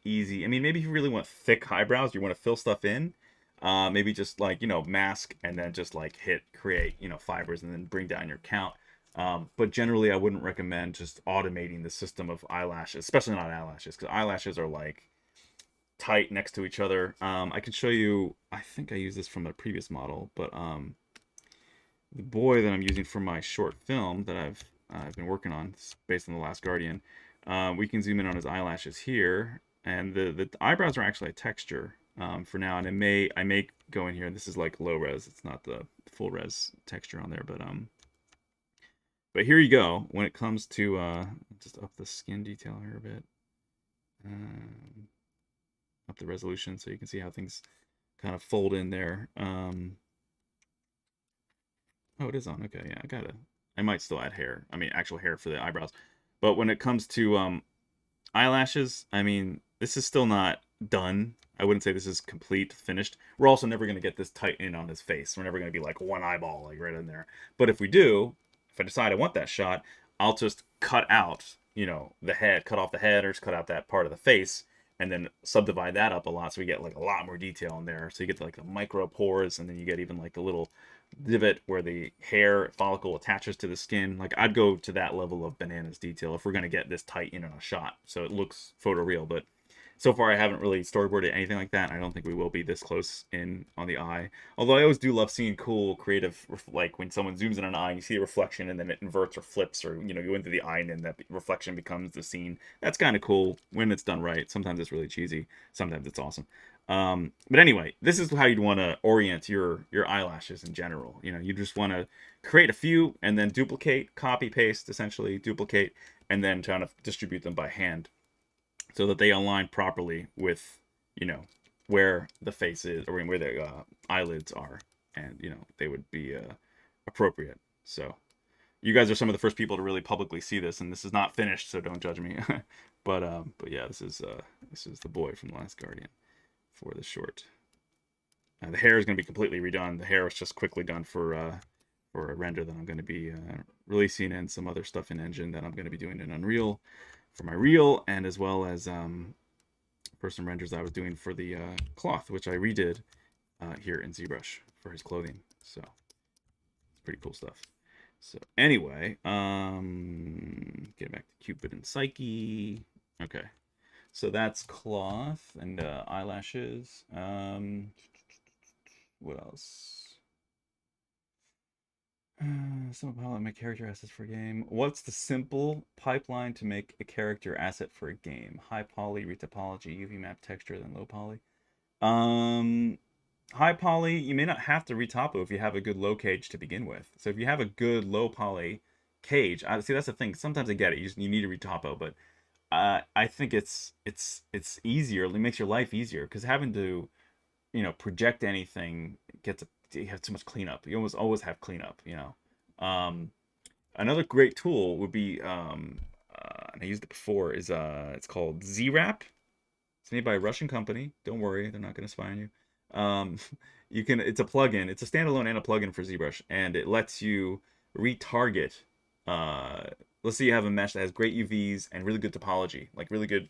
easy. I mean, maybe if you really want thick eyebrows, you want to fill stuff in. Maybe just like mask and then just like hit create fibers and then bring down your count. But generally, I wouldn't recommend just automating the system of eyelashes, especially not eyelashes, because eyelashes are like tight next to each other. I can show you. I think I used this from a previous model, but the boy that I'm using for my short film that I've been working on, based on The Last Guardian, we can zoom in on his eyelashes here, and the eyebrows are actually a texture for now, and I may go in here, and this is like low res. It's not the full res texture on there, but here you go. When it comes to just up the skin detail here a bit, up the resolution so you can see how things kind of fold in there. Oh, it is on. Okay, yeah, I might still add hair. I mean, actual hair for the eyebrows. But when it comes to eyelashes, I mean, this is still not done. I wouldn't say this is complete, finished. We're also never going to get this tight in on his face. We're never going to be like one eyeball, like right in there. But if we do, if I decide I want that shot, I'll just cut out, the head, cut off the head, or just cut out that part of the face, and then subdivide that up a lot, so we get like a lot more detail in there. So you get like the micro pores, and then you get even like the little divot where the hair follicle attaches to the skin. Like I'd go to that level of bananas detail if we're going to get this tight in on a shot, so it looks photoreal. But so far I haven't really storyboarded anything like that. I don't think we will be this close in on the eye. Although I always do love seeing cool creative, like when someone zooms in on an eye and you see a reflection and then it inverts or flips, or go into the eye and then that reflection becomes the scene. That's kind of cool when it's done right. Sometimes it's really cheesy, sometimes it's awesome. But anyway, this is how you'd want to orient your eyelashes in general. You just want to create a few and then duplicate, copy paste, essentially duplicate, and then try to distribute them by hand, so that they align properly with, where the face is, or where the eyelids are, and, they would be appropriate. So you guys are some of the first people to really publicly see this, and this is not finished, so don't judge me. But yeah, this is the boy from The Last Guardian for the short. The hair is going to be completely redone. The hair was just quickly done for a render that I'm going to be releasing, and some other stuff in Engine that I'm going to be doing in Unreal for my reel, and as well as for some renders I was doing for the cloth, which I redid here in ZBrush for his clothing. So it's pretty cool stuff. So anyway, get back to Cupid and Psyche. Okay, so that's cloth and eyelashes. What else? Some pilot make character assets for a game. What's the simple pipeline to make a character asset for a game? High poly, retopology, UV map texture, then low poly. High poly, you may not have to retopo if you have a good low cage to begin with. So if you have a good low poly cage, see that's the thing. Sometimes I get it. You need to retopo, but I think it's easier. It makes your life easier because having to project anything you have too much cleanup. You always have cleanup. Another great tool would be and I used it before is it's called ZWrap. It's made by a Russian company. Don't worry, they're not going to spy on you. It's a plugin. It's a standalone and a plugin for ZBrush, and it lets you retarget. Let's say you have a mesh that has great UVs and really good topology, like really good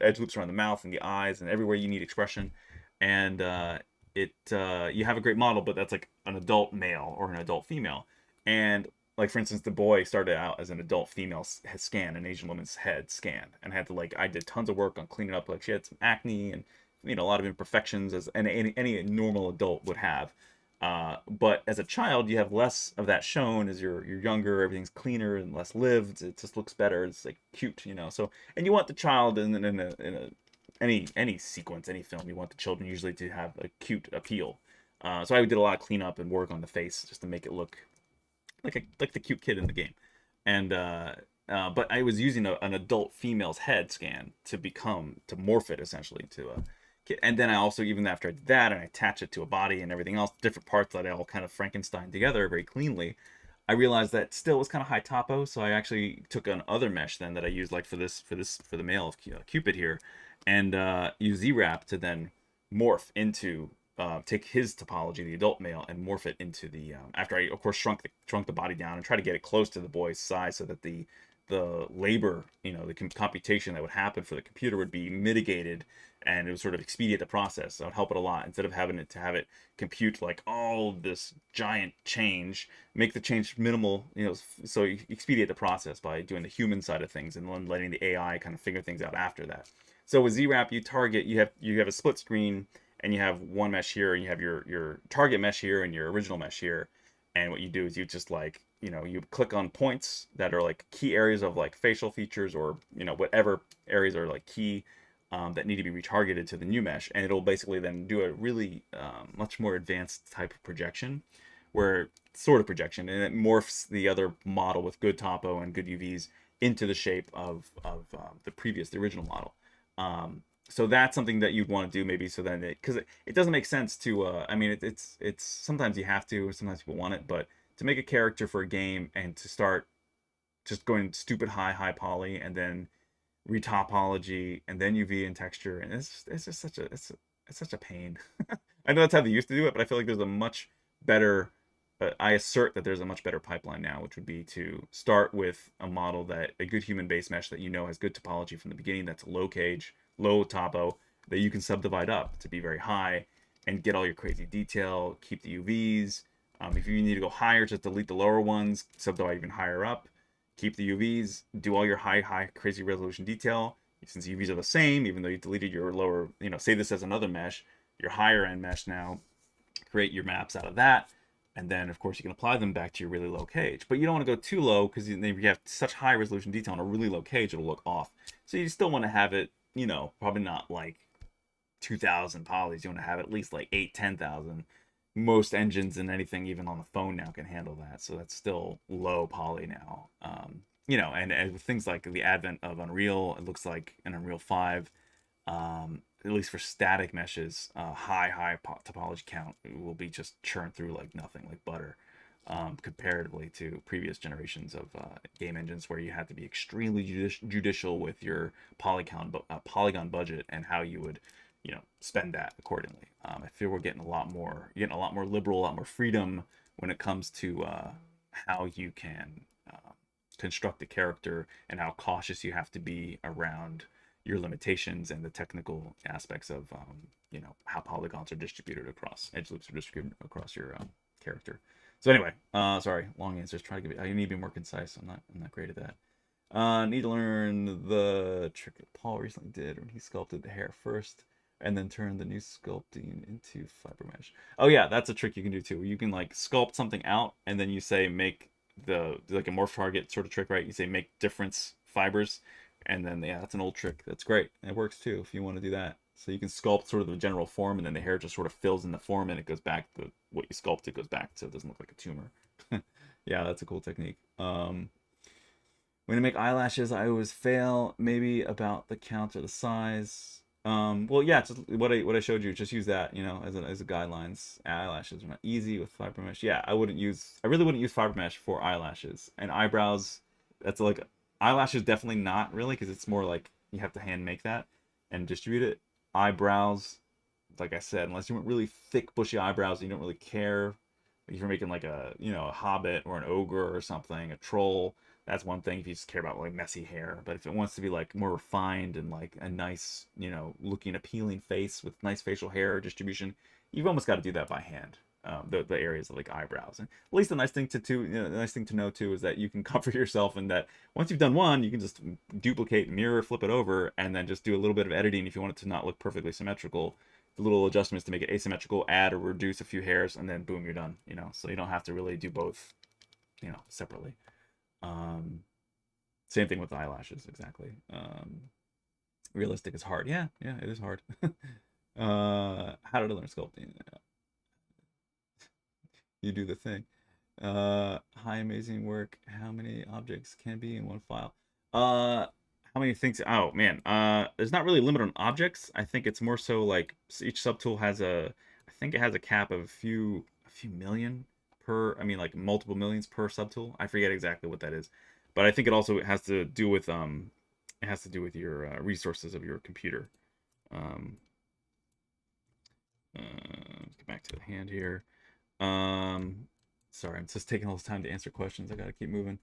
edge loops around the mouth and the eyes and everywhere you need expression, and you have a great model, but that's like an adult male or an adult female, and like for instance, the boy started out as an adult female scan, an Asian woman's head scan, and had to I did tons of work on cleaning up. Like she had some acne and a lot of imperfections as any normal adult would have. But as a child, you have less of that shown. As you're younger, everything's cleaner and less lived. It just looks better. It's like cute, So, and you want the child in any sequence, any film, you want the children usually to have a cute appeal. So I did a lot of cleanup and work on the face just to make it look like the cute kid in the game. And but I was using an adult female's head scan to morph it essentially to a kid. And then I also, even after I did that and I attach it to a body and everything else, different parts that I all kind of Frankenstein together very cleanly, I realized that still was kind of high topo. So I actually took an other mesh then that I used for the male of Cupid here, and use ZWrap to then morph into take his topology, the adult male, and morph it into the after I of course shrunk the body down and try to get it close to the boy's size so that the labor, the computation that would happen for the computer would be mitigated, and it would sort of expedite the process. So it would help it a lot instead of having to have it compute all this giant change, make the change minimal, so you expedite the process by doing the human side of things and then letting the AI kind of figure things out after that. So with ZWrap, you have a split screen, and you have one mesh here, and you have your target mesh here and your original mesh here. And what you do is you just you click on points that are key areas of facial features, or whatever areas are key that need to be retargeted to the new mesh, and it'll basically then do a really much more advanced type of projection, and it morphs the other model with good topo and good UVs into the shape of the original model. So that's something that you'd want to do maybe, so then because it doesn't make sense to it's sometimes you have to, sometimes people want it, but to make a character for a game and to start just going stupid high poly and then retopology and then UV and texture, and it's just such a pain. I know that's how they used to do it, but I feel like there's a much better I assert that there's a much better pipeline now, which would be to start with a good human base mesh that has good topology from the beginning, that's low cage, low topo, that you can subdivide up to be very high and get all your crazy detail, keep the UVs. If you need to go higher, just delete the lower ones, subdivide even higher up, keep the UVs, do all your high crazy resolution detail. Since UVs are the same, even though you deleted your lower, say this as another mesh, your higher end mesh now, create your maps out of that. And then, of course, you can apply them back to your really low cage. But you don't want to go too low, because if you have such high resolution detail on a really low cage, it'll look off. So you still want to have it, probably not 2,000 polys. You want to have at least 8,000, 10,000. Most engines and anything, even on the phone now, can handle that. So that's still low poly now. And with things like the advent of Unreal, it looks like in Unreal 5, at least for static meshes, high topology count will be just churned through like nothing, like butter. comparatively to previous generations of game engines where you had to be extremely judicial with your polygon budget and how you would, spend that accordingly. I feel we're getting a lot more, liberal, a lot more freedom when it comes to how you can construct a character and how cautious you have to be around your limitations and the technical aspects of how polygons are distributed across edge loops are distributed across your character. So anyway, sorry, long answers. Try to give it. I need to be more concise. I'm not great at that. Need to learn the trick that Paul recently did when he sculpted the hair first and then turned the new sculpting into fiber mesh. Oh yeah, that's a trick you can do too. You can like sculpt something out and then you say make the like a morph target sort of trick, right? You say make difference fibers, and then yeah, that's an old trick. That's great. It works too if you want to do that. So you can sculpt sort of the general form, and then the hair just sort of fills in the form, and it goes back to what you sculpted goes back, so it doesn't look like a tumor. Yeah, that's a cool technique. When I make eyelashes, I always fail. Maybe about the count or the size. Well, yeah, just what I showed you. Just use that, as a guidelines. Eyelashes are not easy with fiber mesh. Yeah, I really wouldn't use fiber mesh for eyelashes and eyebrows. That's like eyelashes, definitely not really, because it's more like you have to hand make that and distribute it. Eyebrows, like I said, unless you want really thick, bushy eyebrows, and you don't really care. If you're making like a hobbit or an ogre or something, a troll, that's one thing if you just care about like messy hair. But if it wants to be like more refined and like a nice, looking appealing face with nice facial hair distribution, you've almost got to do that by hand. The areas of like eyebrows, and at least the nice thing the nice thing to know too is that you can comfort yourself in that once you've done one, you can just duplicate, mirror, flip it over, and then just do a little bit of editing if you want it to not look perfectly symmetrical. The little adjustments to make it asymmetrical, add or reduce a few hairs, and then boom, you're done. So you don't have to really do both, separately. Same thing with the eyelashes, exactly. Realistic is hard. Yeah, it is hard. How did I learn sculpting? You do the thing. Hi, amazing work. How many objects can be in one file? How many things? Oh man, there's not really a limit on objects. I think it's more so like each subtool has I think it has a cap of a few million per. I mean, like multiple millions per subtool. I forget exactly what that is, but I think it also has to do with your resources of your computer. Let's get back to the hand here. Sorry, I'm just taking all this time to answer questions. I gotta keep moving.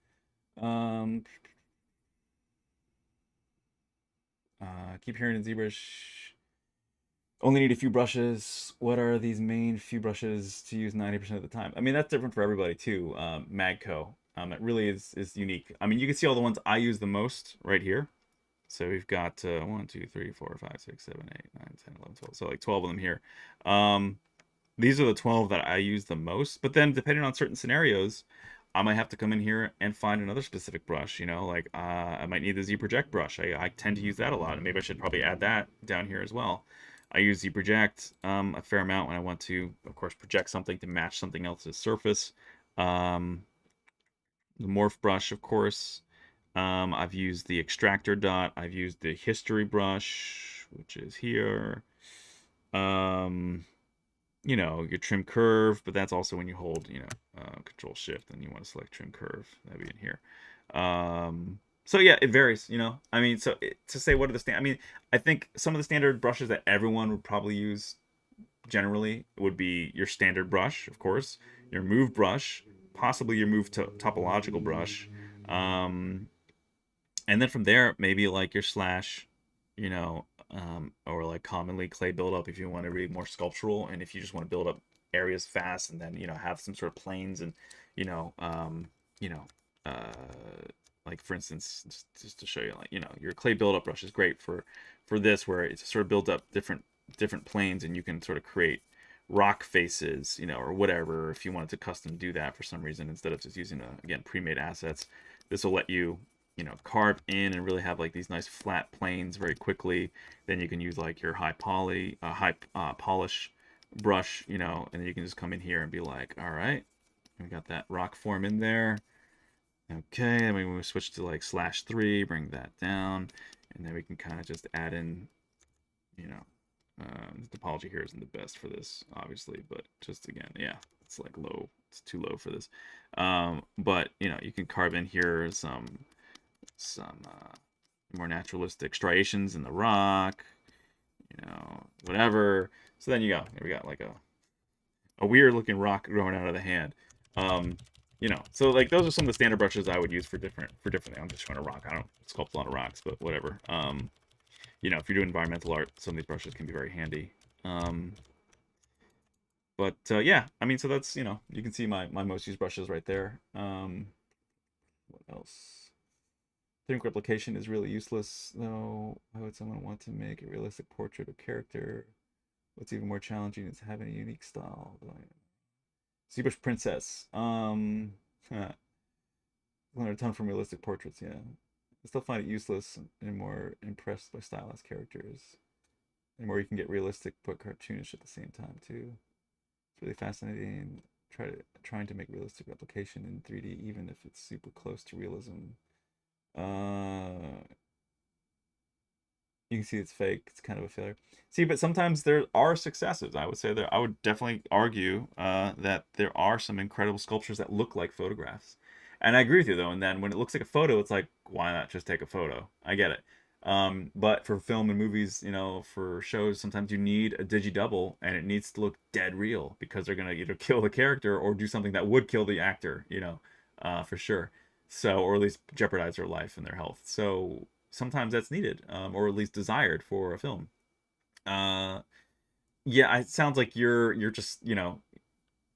Keep hearing in ZBrush. Only need a few brushes. What are these main few brushes to use 90% of the time? I mean, that's different for everybody too. Magco. It really is unique. I mean, you can see all the ones I use the most right here. So we've got 1, 2, 3, 4, 5, 6, 7, 8, 9, 10, 11, 12. So like 12 of them here. These are the 12 that I use the most. But then depending on certain scenarios, I might have to come in here and find another specific brush. Like I might need the ZProject brush. I tend to use that a lot, and maybe I should probably add that down here as well. I use ZProject a fair amount when I want to, of course, project something to match something else's surface. The Morph Brush, of course. I've used the extractor dot. I've used the history brush, which is here. Your trim curve, but that's also when you hold, Control Shift and you want to select trim curve. That'd be in here. So yeah, it varies, I mean, to say what are the I mean, I think some of the standard brushes that everyone would probably use generally would be your standard brush, of course, your move brush, possibly your move topological brush. And then from there, maybe like your slash, or like commonly clay buildup if you want to be more sculptural, and if you just want to build up areas fast, and then have some sort of planes, and like for instance, just to show you, like your clay buildup brush is great for this, where it's sort of built up different planes, and you can sort of create rock faces, or whatever, if you wanted to custom do that for some reason instead of just using again pre-made assets. This will let you carve in and really have like these nice flat planes very quickly. Then you can use like your high polish brush, and then you can just come in here and be like, all right, we got that rock form in there. Okay, and we switch to like /3, bring that down, and then we can kind of just add in, the topology here isn't the best for this, obviously, but just again, yeah, it's like low it's too low for this. But you know, you can carve in here some more naturalistic striations in the rock, you know, whatever. So then you go, here we got like a weird looking rock growing out of the hand. Um, you know, so like those are some of the standard brushes I would use for different things. I'm just showing a rock. I don't sculpt a lot of rocks, but whatever. You know, if you're doing environmental art, some of these brushes can be very handy. But yeah, I mean, so that's, you know, you can see my most used brushes right there. What else? 3D replication is really useless, though. Why would someone want to make a realistic portrait of character? What's even more challenging is having a unique style. ZBrush Princess. Learn a ton from realistic portraits, yeah. I still find it useless and more impressed by stylized characters. And more you can get realistic but cartoonish at the same time, too. It's really fascinating. Trying to make realistic replication in 3D, even if it's super close to realism. You can see it's fake. It's kind of a failure. See, but sometimes there are successes. I would say I would definitely argue that there are some incredible sculptures that look like photographs. And I agree with you though. And then when it looks like a photo, it's like, why not just take a photo? I get it. But for film and movies, you know, for shows, sometimes you need a digi double, and it needs to look dead real because they're gonna either kill the character or do something that would kill the actor, you know, for sure. So, or at least jeopardize their life and their health. So sometimes that's needed, or at least desired for a film. Yeah, it sounds like you're just, you know,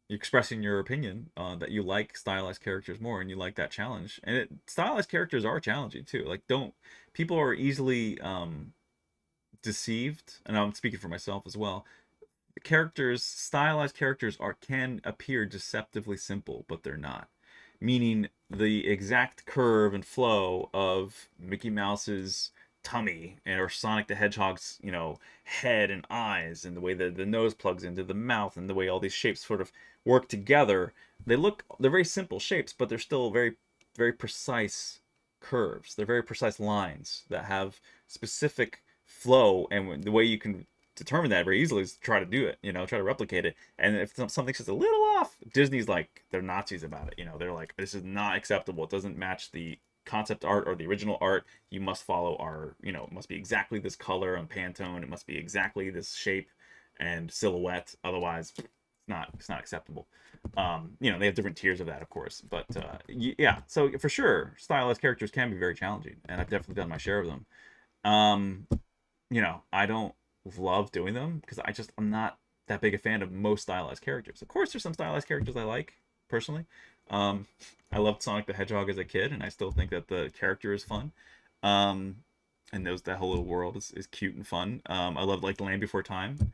expressing your opinion that you like stylized characters more and you like that challenge. And stylized characters are challenging too. Like, don't people are easily deceived, and I'm speaking for myself as well. Stylized characters can appear deceptively simple, but they're not. Meaning the exact curve and flow of Mickey Mouse's tummy or Sonic the Hedgehog's, you know, head and eyes, and the way the nose plugs into the mouth, and the way all these shapes sort of work together. They're very simple shapes, but they're still very, very precise curves. They're very precise lines that have specific flow, and the way you can determine that very easily is try to do it, you know, try to replicate it. And if something's just a little off, Disney's like, they're Nazis about it, you know. They're like, this is not acceptable. It doesn't match the concept art or the original art. You must follow our, you know, it must be exactly this color on Pantone. It must be exactly this shape and silhouette. Otherwise, it's not acceptable. You know, they have different tiers of that, of course. But yeah, so for sure, stylized characters can be very challenging, and I've definitely done my share of them. You know, I don't love doing them because I'm not that big a fan of most stylized characters. Of course, there's some stylized characters I like personally. I loved Sonic the Hedgehog as a kid, and I still think that the character is fun. And that whole little world is cute and fun. I loved like Land Before Time.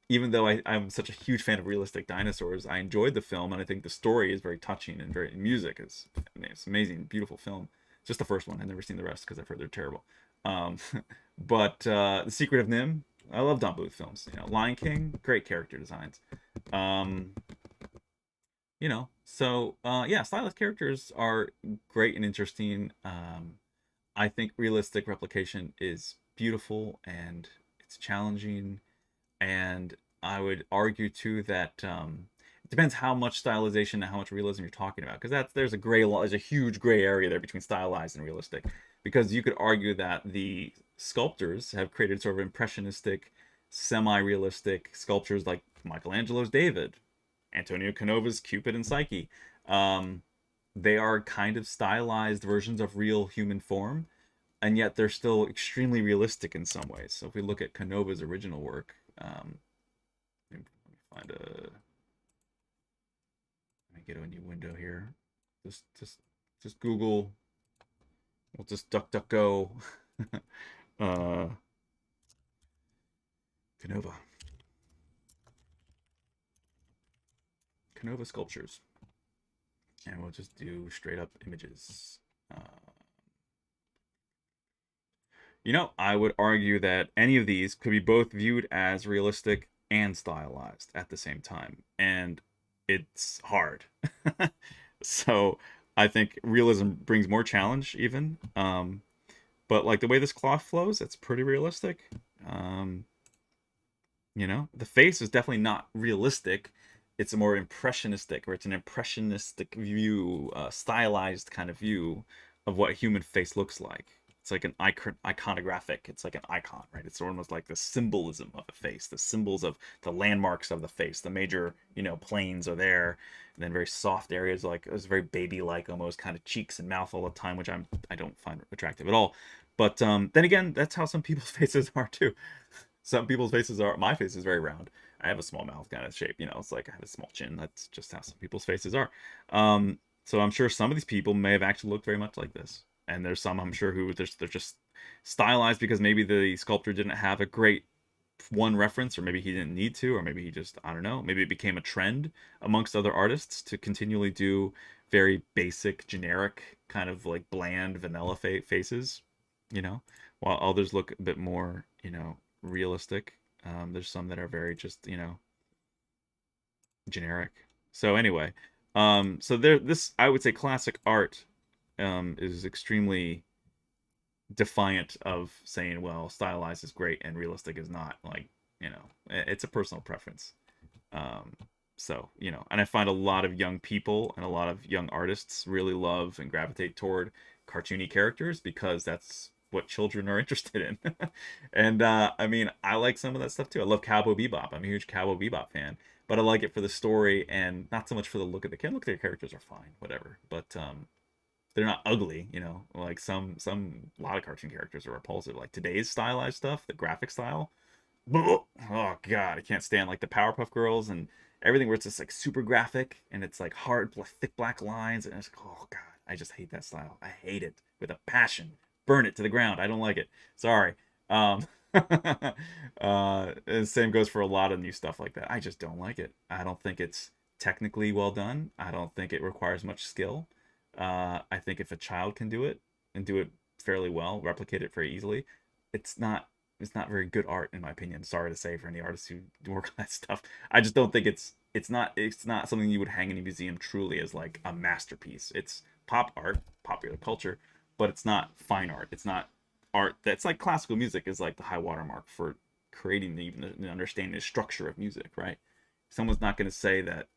Even though I'm such a huge fan of realistic dinosaurs, I enjoyed the film, and I think the story is very touching, and music is, I mean, it's amazing, beautiful film. Just the first one. I've never seen the rest because I've heard they're terrible. But The Secret of Nim, I love Don Bluth films. You know, Lion King, great character designs. You know, so yeah, stylized characters are great and interesting. I think realistic replication is beautiful and it's challenging, and I would argue too that it depends how much stylization and how much realism you're talking about, because there's a huge gray area there between stylized and realistic, because you could argue that the sculptors have created sort of impressionistic, semi-realistic sculptures like Michelangelo's David, Antonio Canova's Cupid and Psyche. They are kind of stylized versions of real human form, and yet they're still extremely realistic in some ways. So if we look at Canova's original work, let me find a. Let me get a new window here. Just Google. We'll just DuckDuckGo. Canova. Canova sculptures. And we'll just do straight up images. You know, I would argue that any of these could be both viewed as realistic and stylized at the same time. And it's hard. So I think realism brings more challenge even. But like the way this cloth flows, it's pretty realistic. You know, the face is definitely not realistic. it's a more impressionistic, or it's an impressionistic view, stylized kind of view of what a human face looks like. It's like an iconographic. It's like an icon, right? It's almost like the symbolism of the face, the symbols of the landmarks of the face. The major, planes are there, and then very soft areas, like it's very baby-like, almost kind of cheeks and mouth all the time, which I don't find attractive at all. But then again, that's how some people's faces are too. Some people's faces are. My face is very round. I have a small mouth kind of shape. It's like I have a small chin. That's just how some people's faces are. So I'm sure some of these people may have actually looked very much like this. And there's some, I'm sure, who they're just stylized because maybe the sculptor didn't have a great one reference, or maybe he didn't need to, or maybe he just, I don't know, maybe it became a trend amongst other artists to continually do very basic, generic, kind of like bland, vanilla faces, while others look a bit more, realistic. There's some that are very just, generic. So anyway, so this, I would say, classic art is extremely defiant of saying, well, stylized is great and realistic is not. Like, it's a personal preference. So, and I find a lot of young people and a lot of young artists really love and gravitate toward cartoony characters because that's what children are interested in. And I mean, I like some of that stuff too. I love Cowboy Bebop. I'm a huge Cowboy Bebop fan, but I like it for the story and not so much for the look of the character. Look, their characters are fine, whatever. But they're not ugly, like a lot of cartoon characters are repulsive. Like today's stylized stuff, the graphic style, oh god, I can't stand like the Powerpuff Girls and everything where it's just like super graphic and it's like hard, thick black lines, and it's like, oh god, I just hate that style. I hate it with a passion. Burn it to the ground. I don't like it. Sorry. The same goes for a lot of new stuff like that. I just don't like it. I don't think it's technically well done. I don't think it requires much skill. I think if a child can do it and do it fairly well, replicate it very easily, it's not very good art in my opinion. Sorry to say for any artists who work on that stuff. I just don't think it's not something you would hang in a museum truly as like a masterpiece. It's pop art, popular culture, but it's not fine art. It's not art that's like classical music is like the high watermark for creating even the understanding the structure of music, right? Someone's not going to say that,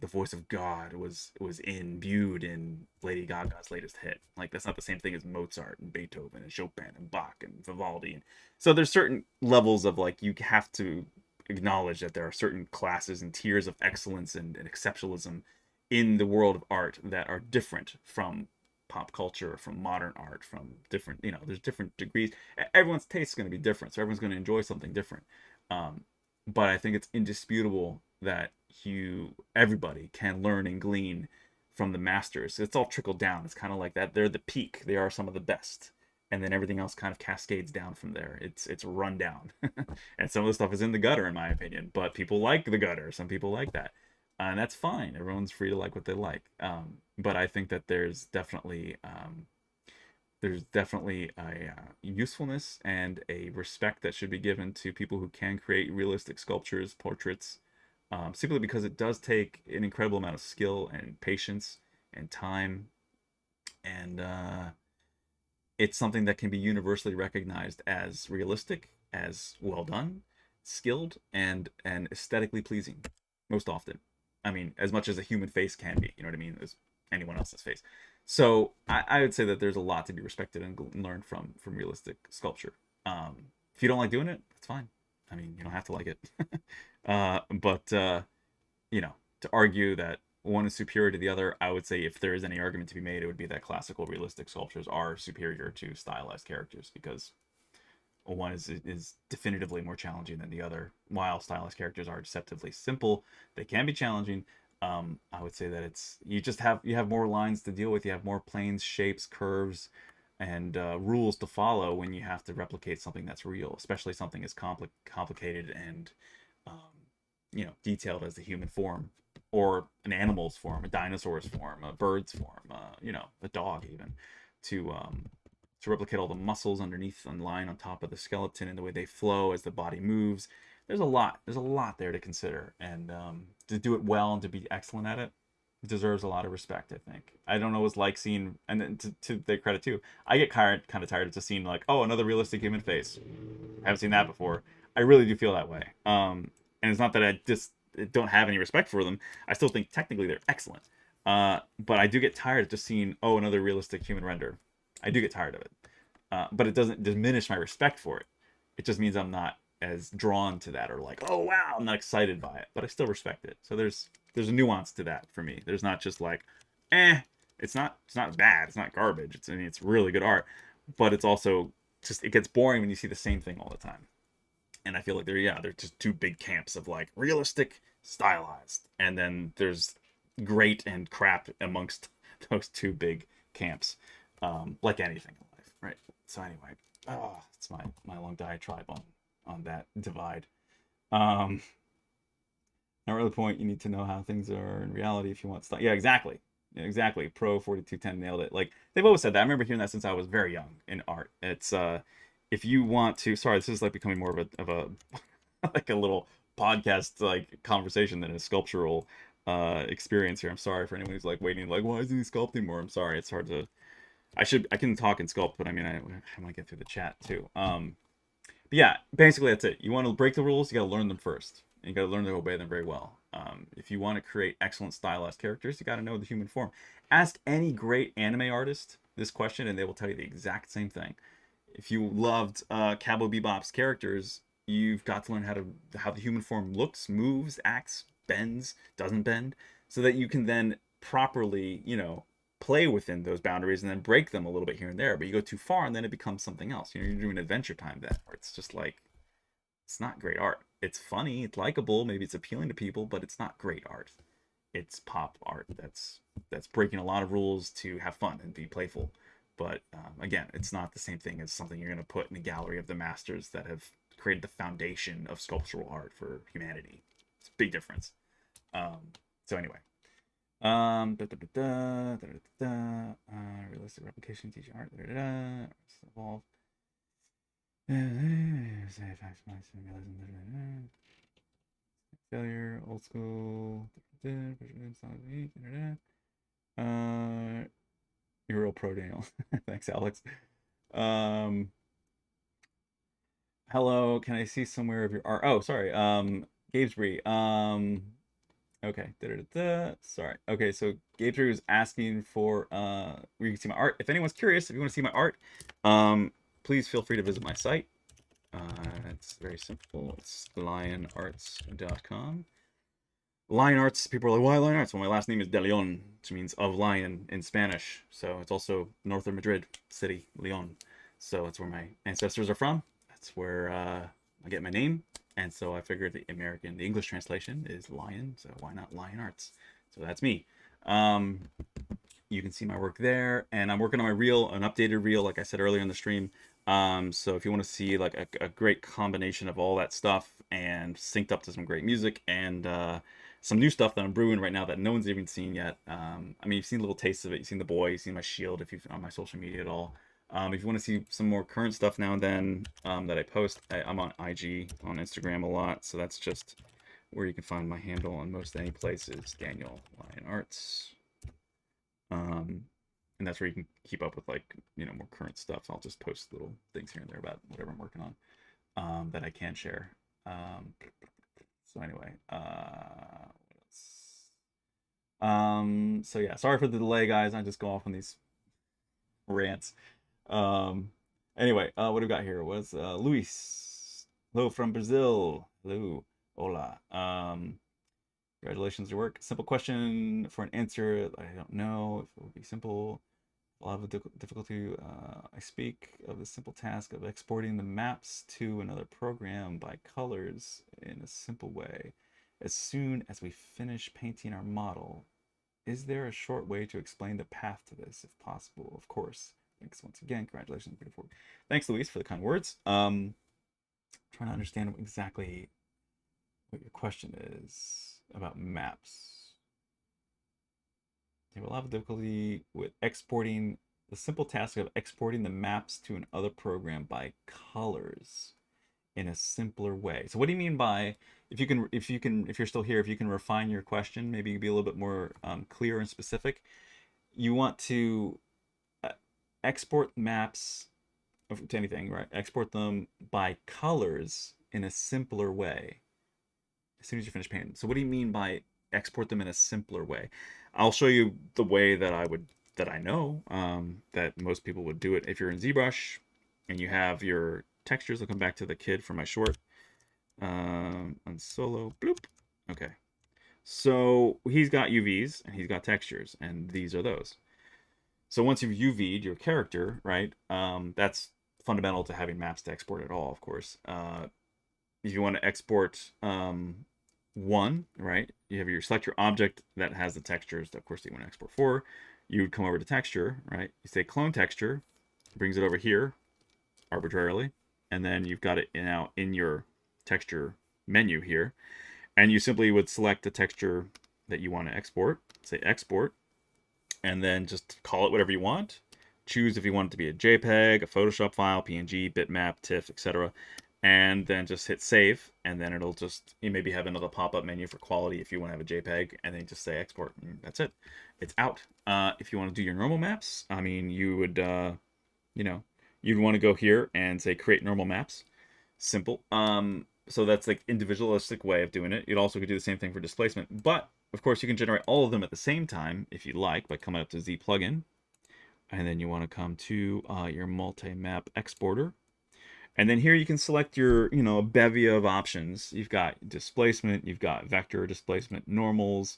the voice of God was imbued in Lady Gaga's latest hit. Like that's not the same thing as Mozart and Beethoven and Chopin and Bach and Vivaldi. And so there's certain levels of like you have to acknowledge that there are certain classes and tiers of excellence and exceptionalism in the world of art that are different from pop culture, from modern art, from different, there's different degrees. Everyone's taste is going to be different, so everyone's going to enjoy something different. But I think it's indisputable that everybody can learn and glean from the masters. It's all trickled down. It's kind of like that. They're the peak. They are some of the best, and then everything else kind of cascades down from there. It's run down, and some of the stuff is in the gutter, in my opinion. But people like the gutter. Some people like that, and that's fine. Everyone's free to like what they like. But I think that there's definitely a usefulness and a respect that should be given to people who can create realistic sculptures, portraits, simply because it does take an incredible amount of skill and patience and time, and it's something that can be universally recognized as realistic, as well done, skilled, and aesthetically pleasing most often. I mean, as much as a human face can be, you know what I mean, as anyone else's face. So I would say that there's a lot to be respected and learned from realistic sculpture. If you don't like doing it, that's fine. I mean, you don't have to like it. But to argue that one is superior to the other, I would say if there is any argument to be made, it would be that classical realistic sculptures are superior to stylized characters, because one is definitively more challenging than the other. While stylized characters are deceptively simple, they can be challenging. I would say that you have more lines to deal with. You have more planes, shapes, curves, and rules to follow when you have to replicate something that's real, especially something as complicated and detailed as the human form, or an animal's form, a dinosaur's form, a bird's form, a dog even, to replicate all the muscles underneath and lying on top of the skeleton and the way they flow as the body moves. There's a lot there to consider, and to do it well and to be excellent at it deserves a lot of respect, I think. I don't know what it's like seeing, and then to their credit too, I get kind of tired of just seeing like, oh, another realistic human face. I haven't seen that before. I really do feel that way. And it's not that I don't have any respect for them, I still think technically they're excellent. But I do get tired of just seeing, oh, another realistic human render. I do get tired of it. But it doesn't diminish my respect for it. It just means I'm not as drawn to that, or like, oh wow, I'm not excited by it, but I still respect it. So there's a nuance to that for me. There's not just like, it's not bad, it's not garbage. I mean, it's really good art, but it's also just, it gets boring when you see the same thing all the time. And I feel like they're just two big camps of like realistic, stylized, and then there's great and crap amongst those two big camps, like anything in life, right? So anyway, it's my long diatribe on that divide. Not really the point. You need to know how things are in reality if you want stuff. Yeah, exactly. Yeah, exactly. Pro 4210 nailed it. Like, they've always said that. I remember hearing that since I was very young in art. It's if you want to, sorry, this is like becoming more of a like a little podcast like conversation than a sculptural experience here. I'm sorry for anyone who's like waiting, like, why isn't he sculpting more? I'm sorry. It's hard to, I can talk and sculpt, but I mean, I might get through the chat too. But yeah, basically that's it. You want to break the rules, you got to learn them first. And you got to learn to obey them very well. If you want to create excellent stylized characters, you got to know the human form. Ask any great anime artist this question, and they will tell you the exact same thing. If you loved Cowboy Bebop's characters, you've got to learn how the human form looks, moves, acts, bends, doesn't bend, so that you can then properly, play within those boundaries and then break them a little bit here and there. But you go too far and then it becomes something else. You're doing Adventure Time then, where it's just like, it's not great art. It's funny, it's likable, maybe it's appealing to people, but it's not great art. It's pop art that's breaking a lot of rules to have fun and be playful. But again, it's not the same thing as something you're going to put in a gallery of the masters that have created the foundation of sculptural art for humanity. It's a big difference. So anyway, realistic replication, teaching art, evolve. Failure, old school. You're real pro, Daniel. Thanks, Alex. Hello, can I see somewhere of your art? Oh, sorry. Gabesbury. Okay. Sorry. Okay, so Gabesbury was asking for where you can see my art. If anyone's curious, if you want to see my art, please feel free to visit my site. It's very simple. It's lionarts.com. Lion Arts, people are like, why Lion Arts? Well, my last name is De León, which means of lion in Spanish. So it's also north of Madrid city, León. So that's where my ancestors are from. That's where I get my name. And so I figured the English translation is lion. So why not Lion Arts? So that's me. You can see my work there. And I'm working on my reel, an updated reel, like I said earlier in the stream. So if you want to see like a great combination of all that stuff and synced up to some great music and some new stuff that I'm brewing right now that no one's even seen yet. I mean, you've seen little tastes of it. You've seen the boy, you've seen my shield if you've on my social media at all. If you want to see some more current stuff now and then that I post, I'm on IG, on Instagram a lot. So that's just where you can find my handle on most any places, Daniel Lion Arts. And that's where you can keep up with like, more current stuff. I'll just post little things here and there about whatever I'm working on that I can share. So anyway, what else? So yeah, sorry for the delay, guys. I just go off on these rants. Anyway, what do we got here? Was Luis. Hello from Brazil. Hello. Hola. Congratulations on your work. Simple question for an answer. I don't know if it would be simple. A lot of difficulty. I speak of the simple task of exporting the maps to another program by colors in a simple way. As soon as we finish painting our model, is there a short way to explain the path to this, if possible? Of course. Thanks once again. Congratulations. Beautiful. Thanks, Luis, for the kind words. Trying to understand exactly what your question is about maps. They will have difficulty with exporting the simple task of exporting the maps to another program by colors in a simpler way. So what do you mean by, if you're still here, if you can refine your question, maybe be a little bit more clear and specific. You want to export maps to anything, right? Export them by colors in a simpler way. as soon as you finish painting. So what do you mean by export them in a simpler way? I'll show you the way that I know that most people would do it. If you're in ZBrush and you have your textures, I'll come back to the kid for my short. On solo, bloop. Okay. So he's got UVs and he's got textures, and these are those. So once you've UV'd your character, right, that's fundamental to having maps to export at all, of course. If you want to export one, right, you have select your object that has the textures, of course, that you want to export for. You would come over to texture, right? You say clone texture, brings it over here arbitrarily, and then you've got it now in your texture menu here. And you simply would select the texture that you want to export, say export, and then just call it whatever you want. Choose if you want it to be a JPEG, a Photoshop file, PNG, bitmap, TIFF, etc. And then just hit save, and then it'll just, you maybe have another pop-up menu for quality if you want to have a JPEG, and then just say export, and that's it. It's out. If you want to do your normal maps, I mean, you would, you'd want to go here and say create normal maps. Simple. So that's like individualistic way of doing it. You'd also could do the same thing for displacement, but of course you can generate all of them at the same time if you like by coming up to Z plugin, and then you want to come to your multi-map exporter. And then here you can select your, a bevy of options. You've got displacement, you've got vector displacement, normals,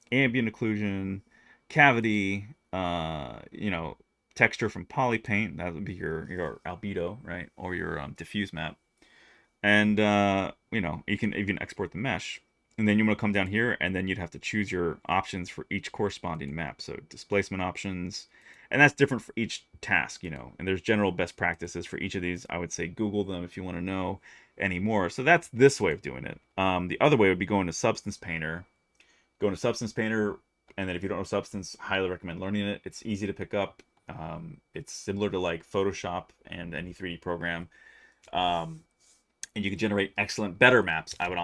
ambient occlusion, cavity, texture from polypaint. That would be your albedo, right? Or your diffuse map. And, you can even export the mesh. And then you want to come down here, and then you'd have to choose your options for each corresponding map. So displacement options, and that's different for each task, and there's general best practices for each of these. I would say Google them if you want to know any more. So that's this way of doing it. The other way would be going to Substance Painter. Go to Substance Painter, and then if you don't know Substance, highly recommend learning it. It's easy to pick up. It's similar to like Photoshop and any 3D program. And you can generate better maps. I would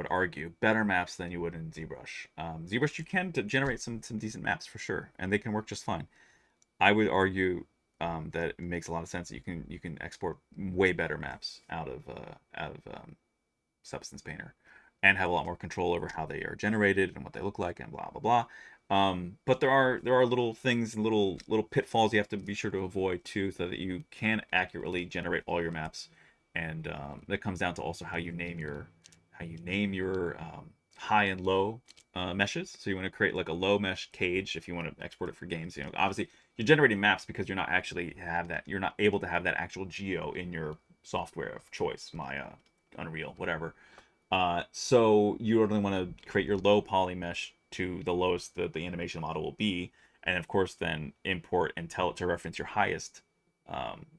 argue, better maps than you would in ZBrush. ZBrush, you can generate some decent maps for sure, and they can work just fine. I would argue that it makes a lot of sense that you can export way better maps out of Substance Painter, and have a lot more control over how they are generated and what they look like and blah blah blah. But there are little things, little pitfalls you have to be sure to avoid too, so that you can accurately generate all your maps. And that comes down to also how you name your high and low meshes. So you want to create like a low mesh cage if you want to export it for games. Obviously you're generating maps because you're not able to have that actual geo in your software of choice, Maya, Unreal, whatever. So you only want to create your low poly mesh to the lowest that the animation model will be, and of course then import and tell it to reference your highest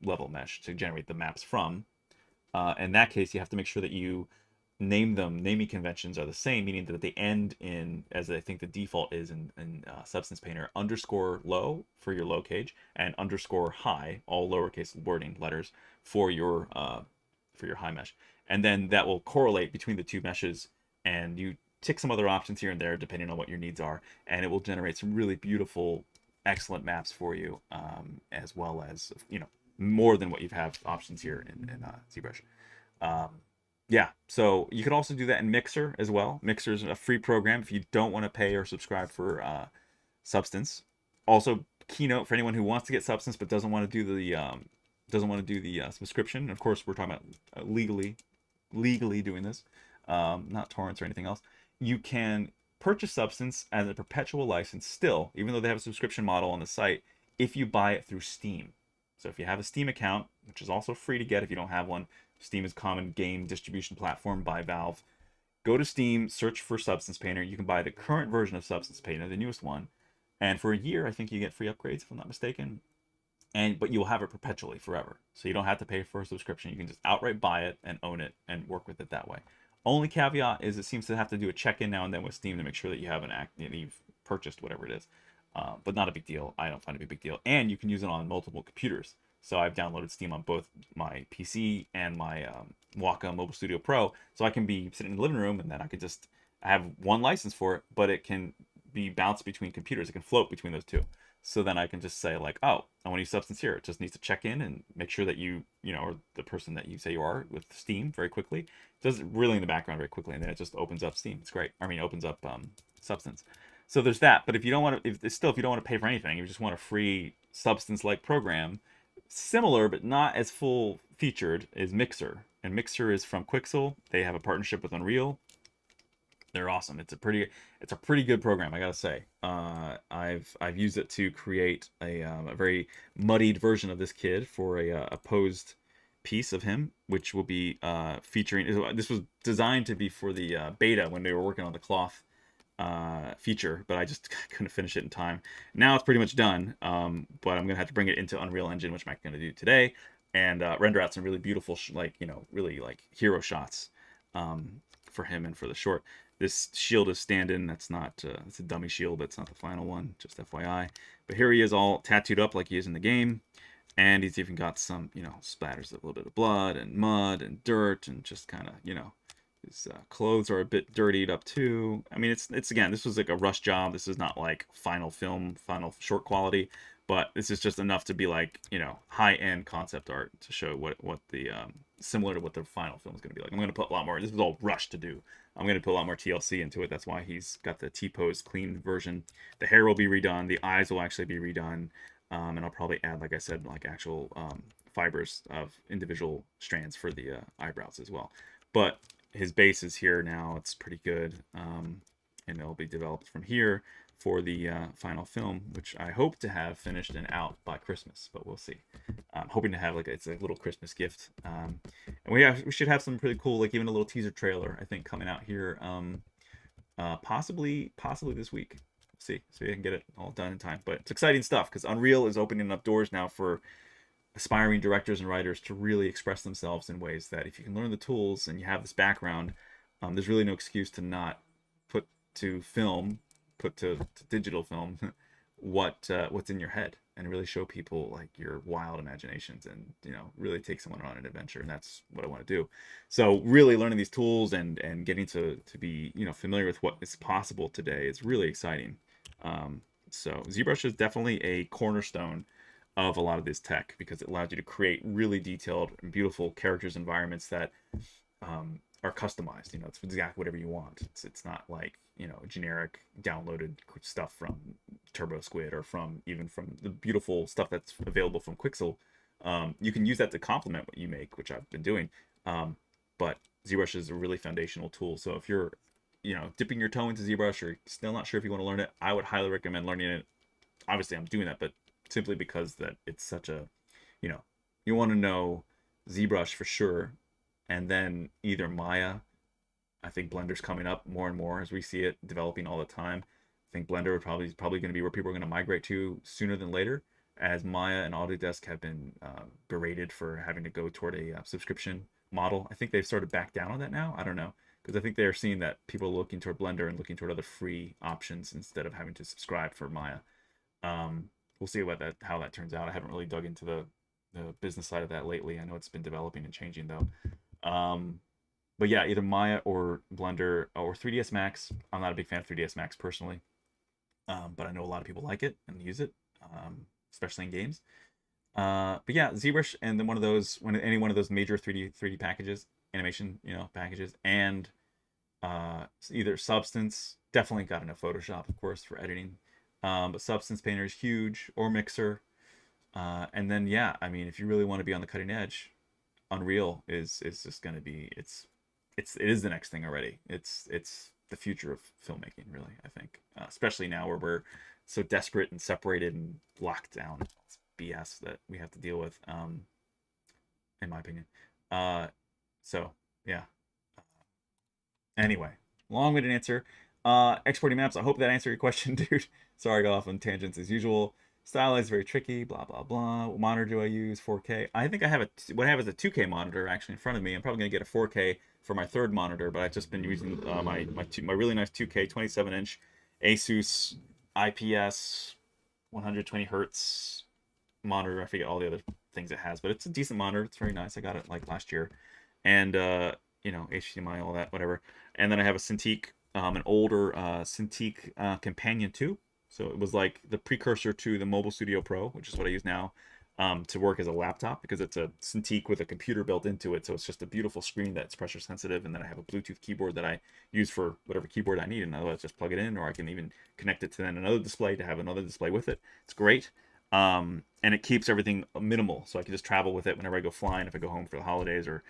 level mesh to generate the maps from. In that case, you have to make sure that you name them. Naming conventions are the same, meaning that they end in, as I think the default is in Substance Painter, underscore low for your low cage, and underscore high, all lowercase wording letters, for your high mesh. And then that will correlate between the two meshes, and you tick some other options here and there depending on what your needs are, and it will generate some really beautiful, excellent maps for you, as well as more than what you have options here in ZBrush. Yeah, so you can also do that in Mixer as well. Mixer is a free program if you don't want to pay or subscribe for Substance. Also, Keynote for anyone who wants to get Substance but doesn't want to do the subscription. Of course, we're talking about legally doing this, not torrents or anything else. You can purchase Substance as a perpetual license still, even though they have a subscription model on the site, if you buy it through Steam. So if you have a Steam account, which is also free to get if you don't have one, Steam is a common game distribution platform by Valve. Go to Steam, search for Substance Painter. You can buy the current version of Substance Painter, the newest one. And for a year, I think you get free upgrades, if I'm not mistaken. But you'll have it perpetually, forever. So you don't have to pay for a subscription. You can just outright buy it and own it and work with it that way. Only caveat is it seems to have to do a check-in now and then with Steam to make sure that you have you've purchased whatever it is. But not a big deal. I don't find it a big deal. And you can use it on multiple computers. So I've downloaded Steam on both my PC and my Wacom Mobile Studio Pro. So I can be sitting in the living room, and then I have one license for it, but it can be bounced between computers. It can float between those two. So then I can just say like, oh, I want to use substance here. It just needs to check in and make sure that or the person that you say you are with Steam very quickly. It does it really in the background very quickly, and then it just opens up Steam. It's great. I mean, it opens up Substance. So there's that. But if you don't want to, if you don't want to pay for anything, you just want a free Substance-like program, similar but not as full featured, is Mixer. And Mixer is from Quixel. They have a partnership with Unreal. They're awesome. It's a pretty good program, I gotta say. I've used it to create a very muddied version of this kid for a posed piece of him, which will be featuring. This was designed to be for the beta when they were working on the cloth feature, but I just couldn't finish it in time. Now it's pretty much done, but I'm gonna have to bring it into Unreal Engine, which I'm gonna do today, and render out some really beautiful, really like hero shots for him and for the short. This shield is stand-in. That's not, it's a dummy shield. That's not the final one, just FYI. But here he is all tattooed up like he is in the game. And he's even got some, splatters of a little bit of blood and mud and dirt and just kind of, his clothes are a bit dirtied up too. I mean, it's again, this was like a rush job. This is not like final short quality, but this is just enough to be like, high-end concept art to show what the, similar to what the final film is going to be like. I'm going to put a lot more, this was all rushed to do. I'm going to put a lot more TLC into it. That's why he's got the T-pose clean version. The hair will be redone. The eyes will actually be redone. And I'll probably add, like I said, like actual fibers of individual strands for the eyebrows as well. But his base is here now. It's pretty good. And it'll be developed from here for the final film, which I hope to have finished and out by Christmas, but we'll see. I'm hoping to have it's a little Christmas gift. And we should have some pretty cool, like even a little teaser trailer, I think, coming out here possibly this week. See I can get it all done in time. But it's exciting stuff because Unreal is opening up doors now for aspiring directors and writers to really express themselves in ways that if you can learn the tools and you have this background, there's really no excuse to not put to digital film what's in your head and really show people like your wild imaginations and really take someone on an adventure. And that's what I want to do. So really learning these tools and getting to be familiar with what is possible today is really exciting. So ZBrush is definitely a cornerstone of a lot of this tech because it allows you to create really detailed and beautiful characters, environments that are customized. It's exactly whatever you want. It's not like generic downloaded stuff from Turbo Squid or from the beautiful stuff that's available from Quixel. You can use that to complement what you make, which I've been doing. But ZBrush is a really foundational tool. So if you're dipping your toe into ZBrush or still not sure if you want to learn it, I would highly recommend learning it. Obviously I'm doing that, but simply because that it's such a you want to know ZBrush for sure, and then either Maya. I think Blender's coming up more and more as we see it developing all the time. I think Blender is probably going to be where people are going to migrate to sooner than later, as Maya and Autodesk have been berated for having to go toward a subscription model. I think they've sort of backed down on that now. I don't know, because I think they're seeing that people are looking toward Blender and looking toward other free options instead of having to subscribe for Maya. We'll see how that turns out. I haven't really dug into the business side of that lately. I know it's been developing and changing though. But yeah, either Maya or Blender or 3ds Max. I'm not a big fan of 3ds Max personally, but I know a lot of people like it and use it, especially in games. But yeah, ZBrush and then any one of those major 3D packages, animation packages, and either Substance. Definitely got enough Photoshop, of course, for editing. But Substance Painter is huge, or Mixer. And then yeah, I mean, if you really want to be on the cutting edge, Unreal is just going to be it is the next thing already. It's the future of filmmaking, really. I think, especially now where we're so desperate and separated and locked down. It's BS that we have to deal with, in my opinion. So yeah. Anyway, long-winded answer. Exporting maps. I hope that answered your question, dude. Sorry, I got off on tangents as usual. Stylized is very tricky, blah, blah, blah. What monitor do I use? 4K. I think what I have is a 2K monitor actually in front of me. I'm probably going to get a 4K for my third monitor, but I've just been using my really nice 2K 27-inch Asus IPS 120 hertz monitor. I forget all the other things it has, but it's a decent monitor. It's very nice. I got it like last year. And, HDMI, all that, whatever. And then I have a Cintiq, an older Cintiq Companion 2. So it was like the precursor to the Mobile Studio Pro, which is what I use now, to work as a laptop, because it's a Cintiq with a computer built into it. So it's just a beautiful screen that's pressure sensitive. And then I have a Bluetooth keyboard that I use for whatever keyboard I need. And otherwise just plug it in, or I can even connect it to then another display to have another display with it. It's great. And it keeps everything minimal. So I can just travel with it whenever I go flying, if I go home for the holidays, or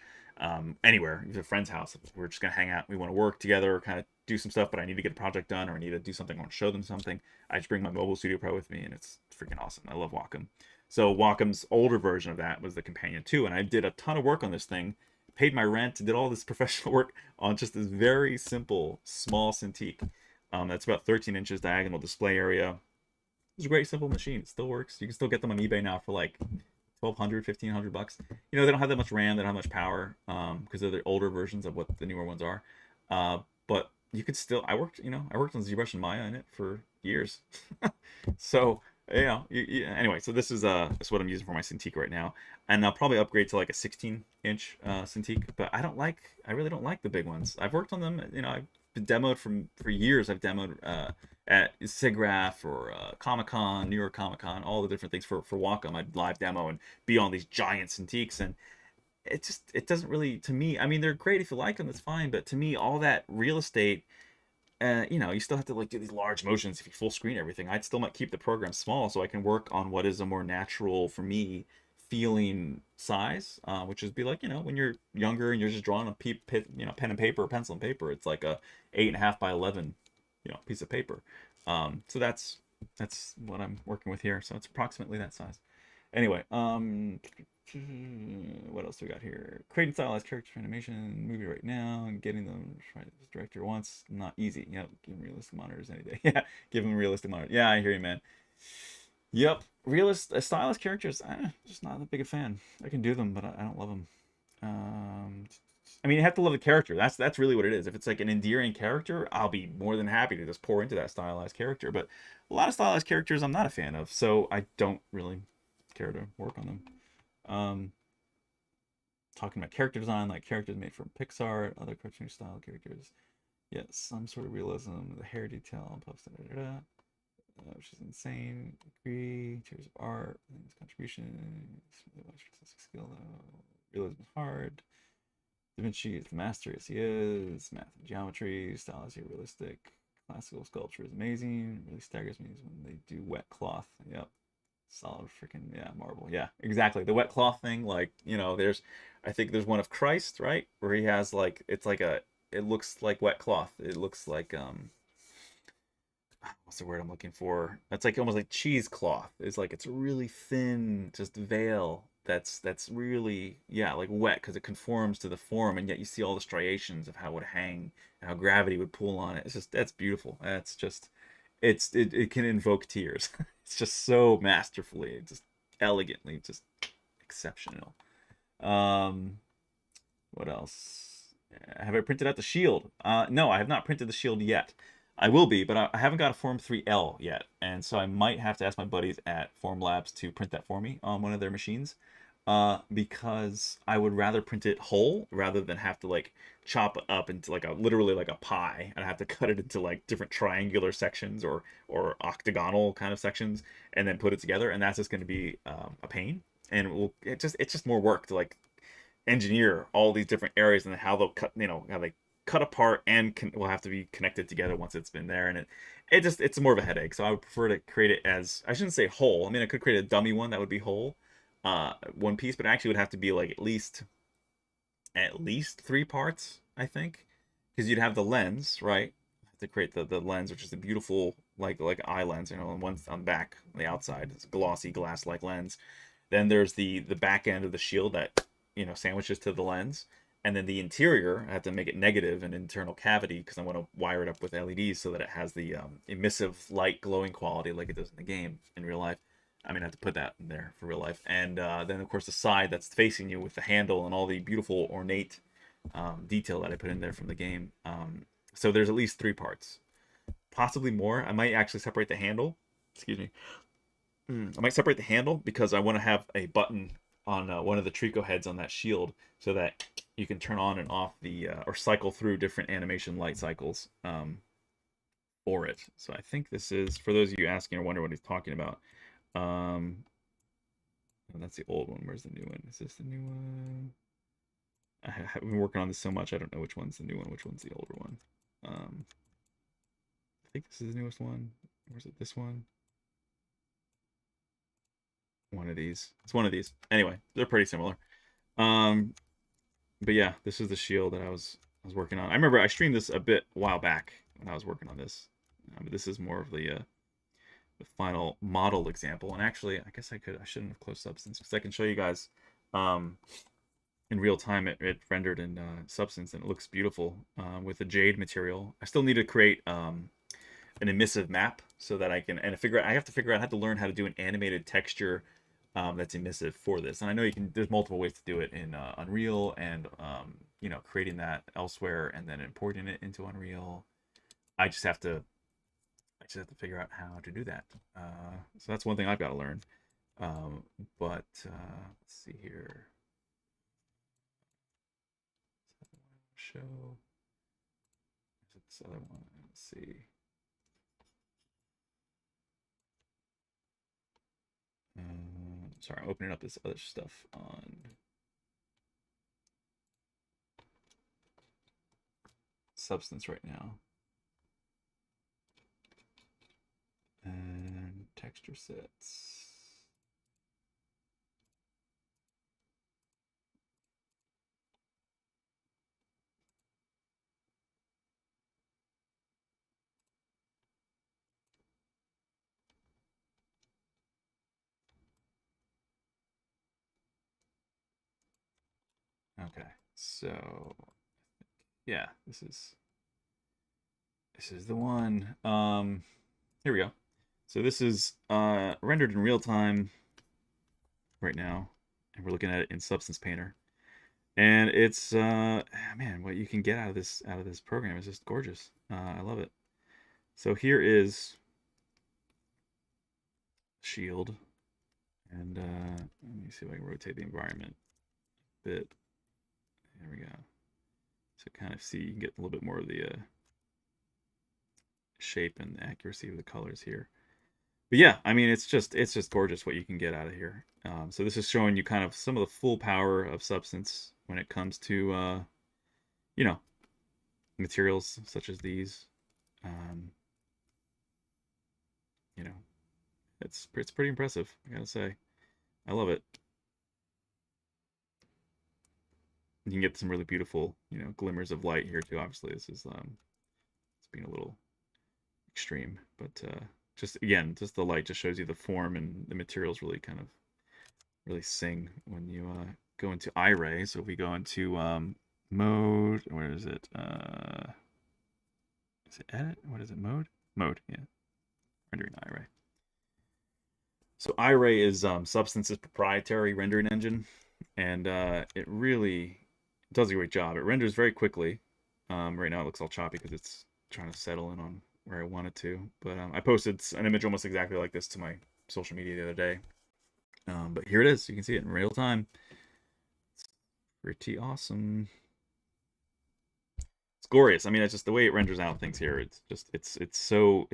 anywhere, even a friend's house. We're just going to hang out. We want to work together, kind of do some stuff, but I need to get a project done, or I need to do something. I want to show them something. I just bring my Mobile Studio Pro with me, and it's freaking awesome. I love Wacom. So Wacom's older version of that was the Companion 2, and I did a ton of work on this thing, paid my rent, did all this professional work on just this very simple, small Cintiq. That's about 13 inches diagonal display area. It's a great, simple machine. It still works. You can still get them on eBay now for like 1,200, 1,500 bucks. You know, they don't have that much RAM, they don't have much power, because they're the older versions of what the newer ones are. But you could still, I worked on ZBrush and Maya in it for years. So, anyway, so this is what I'm using for my Cintiq right now. And I'll probably upgrade to like a 16-inch Cintiq, but I really don't like the big ones. I've worked on them, I've been demoed for years. I've demoed at SIGGRAPH or Comic-Con, New York Comic-Con, all the different things for Wacom. I'd live demo and be on these giant Cintiqs, and it doesn't really, to me, I mean, they're great if you like them, that's fine, but to me, all that real estate, you still have to like do these large motions if you full screen everything. I'd still might keep the program small so I can work on what is a more natural for me feeling size, which is be like, when you're younger and you're just drawing a pen and paper or pencil and paper, it's like a 8.5 by 11 piece of paper. So that's what I'm working with here. So it's approximately that size. Anyway, what else do we got here? Creating stylized character animation movie right now, and getting them right as director wants, not easy. Yep, give them realistic monitors any day. Yeah, give them realistic monitors. Yeah, I hear you, man. Yep, stylized characters. Just not that big a fan. I can do them, but I don't love them. I mean, you have to love the character. That's really what it is. If it's like an endearing character, I'll be more than happy to just pour into that stylized character. But a lot of stylized characters I'm not a fan of, so I don't really care to work on them. Talking about character design, like characters made from Pixar, other cartoon style characters. Yes, some sort of realism, the hair detail, puffs, which is insane. Agree. Tears of art, his contribution, skill. Realism is hard. Da Vinci is the master, yes he is. Math and geometry, style is realistic. Classical sculpture is amazing. Really staggers me is when they do wet cloth. Yep. Solid freaking, yeah, marble. Yeah, exactly. The wet cloth thing, like, I think there's one of Christ, right? Where he has like, it looks like wet cloth. It looks like, what's the word I'm looking for? That's like almost like cheesecloth. It's like, it's really thin, just veil that's really, yeah, like wet, because it conforms to the form, and yet you see all the striations of how it would hang and how gravity would pull on it. That's beautiful. That's just, it can invoke tears. It's just so masterfully, just elegantly, just exceptional. What else? Have I printed out the shield? No, I have not printed the shield yet. I will be, but I haven't got a Form 3L yet, and so I might have to ask my buddies at Formlabs to print that for me on one of their machines, because I would rather print it whole rather than have to like chop it up into like literally like a pie, and I have to cut it into like different triangular sections or octagonal kind of sections, and then put it together, and that's just going to be a pain, and it's just more work to like engineer all these different areas and how they'll cut, how they cut apart and will have to be connected together once it's been there, and it's more of a headache. So I would prefer to create it as, I shouldn't say whole, I mean I could create a dummy one that would be whole, one piece, but it actually would have to be like at least 3 parts, I think, because you'd have the lens, right? To create the lens, which is a beautiful like eye lens, on one on the back, on the outside, it's a glossy glass like lens. Then there's the back end of the shield that sandwiches to the lens. And then the interior, I have to make it negative, an internal cavity, because I want to wire it up with LEDs so that it has the emissive light glowing quality like it does in the game in real life. I mean, I have to put that in there for real life. And then, of course, the side that's facing you with the handle and all the beautiful ornate detail that I put in there from the game. So there's at least 3 parts, possibly more. I might actually separate the handle. Excuse me. I might separate the handle because I want to have a button on one of the Trico heads on that shield, so that you can turn on and off the or cycle through different animation light cycles for it. So I think this is, for those of you asking or wondering what he's talking about. Oh, that's the old one. Where's the new one? Is this the new one? I've been working on this so much, I don't know which one's the new one, which one's the older one. I think this is the newest one. Or is it this one? One of these. It's one of these. Anyway, they're pretty similar. But yeah, this is the shield that I was working on. I remember I streamed this a bit a while back when I was working on this. But this is more of the final model example. And actually, I guess I shouldn't have closed Substance because I can show you guys in real time it rendered in Substance, and it looks beautiful with the jade material. I still need to create an emissive map so that I can, and I have to figure out, I have to learn how to do an animated texture that's emissive for this. And I know you can, there's multiple ways to do it in Unreal, and you know, creating that elsewhere and then importing it into Unreal. I just have to figure out how to do that. So that's one thing I've got to learn. But let's see here. Show. This other one. Let's see. Sorry, I'm opening up this other stuff on Substance right now. And texture sets. Okay, so yeah, this is the one. Here we go. So this is rendered in real time right now, and we're looking at it in Substance Painter. And it's man, what you can get out of this program is just gorgeous. I love it. So here is shield, and let me see if I can rotate the environment a bit. There we go. So kind of see, you can get a little bit more of the shape and accuracy of the colors here. But yeah, I mean, it's just gorgeous what you can get out of here. So this is showing you kind of some of the full power of Substance when it comes to you know, materials such as these. You know, it's pretty impressive, I gotta say. I love it. You can get some really beautiful, you know, glimmers of light here too. Obviously, this is it's being a little extreme, but just again, just the light just shows you the form, and the materials really kind of really sing when you go into eye ray. So if we go into mode, where is it? Is it edit? What is it? Mode? Mode, yeah. Rendering eye ray. So eye ray is Substance's proprietary rendering engine, and it really does a great job. It renders very quickly. Right now it looks all choppy because it's trying to settle in on where I want it to. But I posted an image almost exactly like this to my social media the other day. But here it is. You can see it in real time. It's pretty awesome. It's glorious. I mean, it's just the way it renders out things here. It's just it's so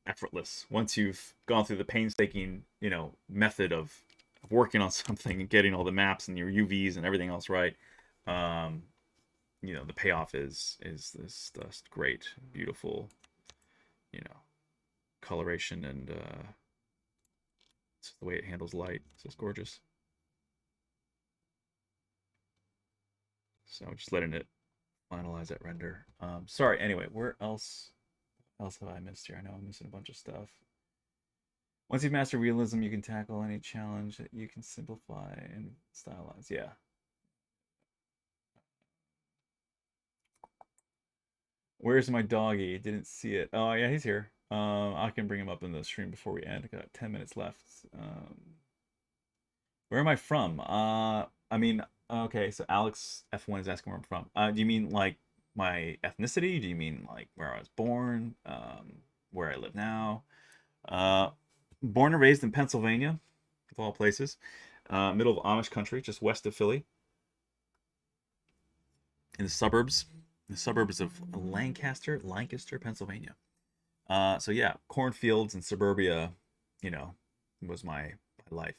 effortless once you've gone through the painstaking, you know, method of working on something and getting all the maps and your UVs and everything else right. You know, the payoff is this just great, beautiful, you know, coloration, and it's the way it handles light. It's just gorgeous. So I'm just letting it finalize that render. Sorry. Anyway, where else have I missed here? I know I'm missing a bunch of stuff. Once you've mastered realism, you can tackle any challenge that you can simplify and stylize. Yeah. Where's my doggy? Didn't see it. Oh yeah, he's here. I can bring him up in the stream before we end. I got 10 minutes left. Where am I from? I mean, okay, so Alex F1 is asking where I'm from. Do you mean like my ethnicity? Do you mean like where I was born? Where I live now? Born and raised in Pennsylvania, of all places. Middle of Amish country, just west of Philly. In the suburbs of Lancaster, Pennsylvania. So yeah, cornfields and suburbia, you know, was my life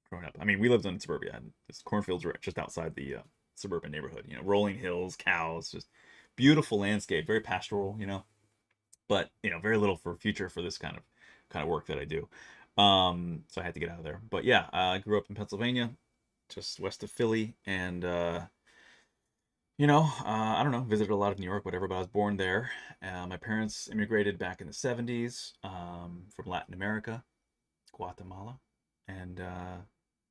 growing up. I mean, we lived in suburbia, and this cornfields were just outside the suburban neighborhood. You know, rolling hills, cows, just beautiful landscape, very pastoral. You know, but you know, very little for future for this kind of work that I do. So I had to get out of there. But yeah, I grew up in Pennsylvania, just west of Philly, and I don't know, visited a lot of New York, whatever, but I was born there. My parents immigrated back in the 70s from Latin America, Guatemala. And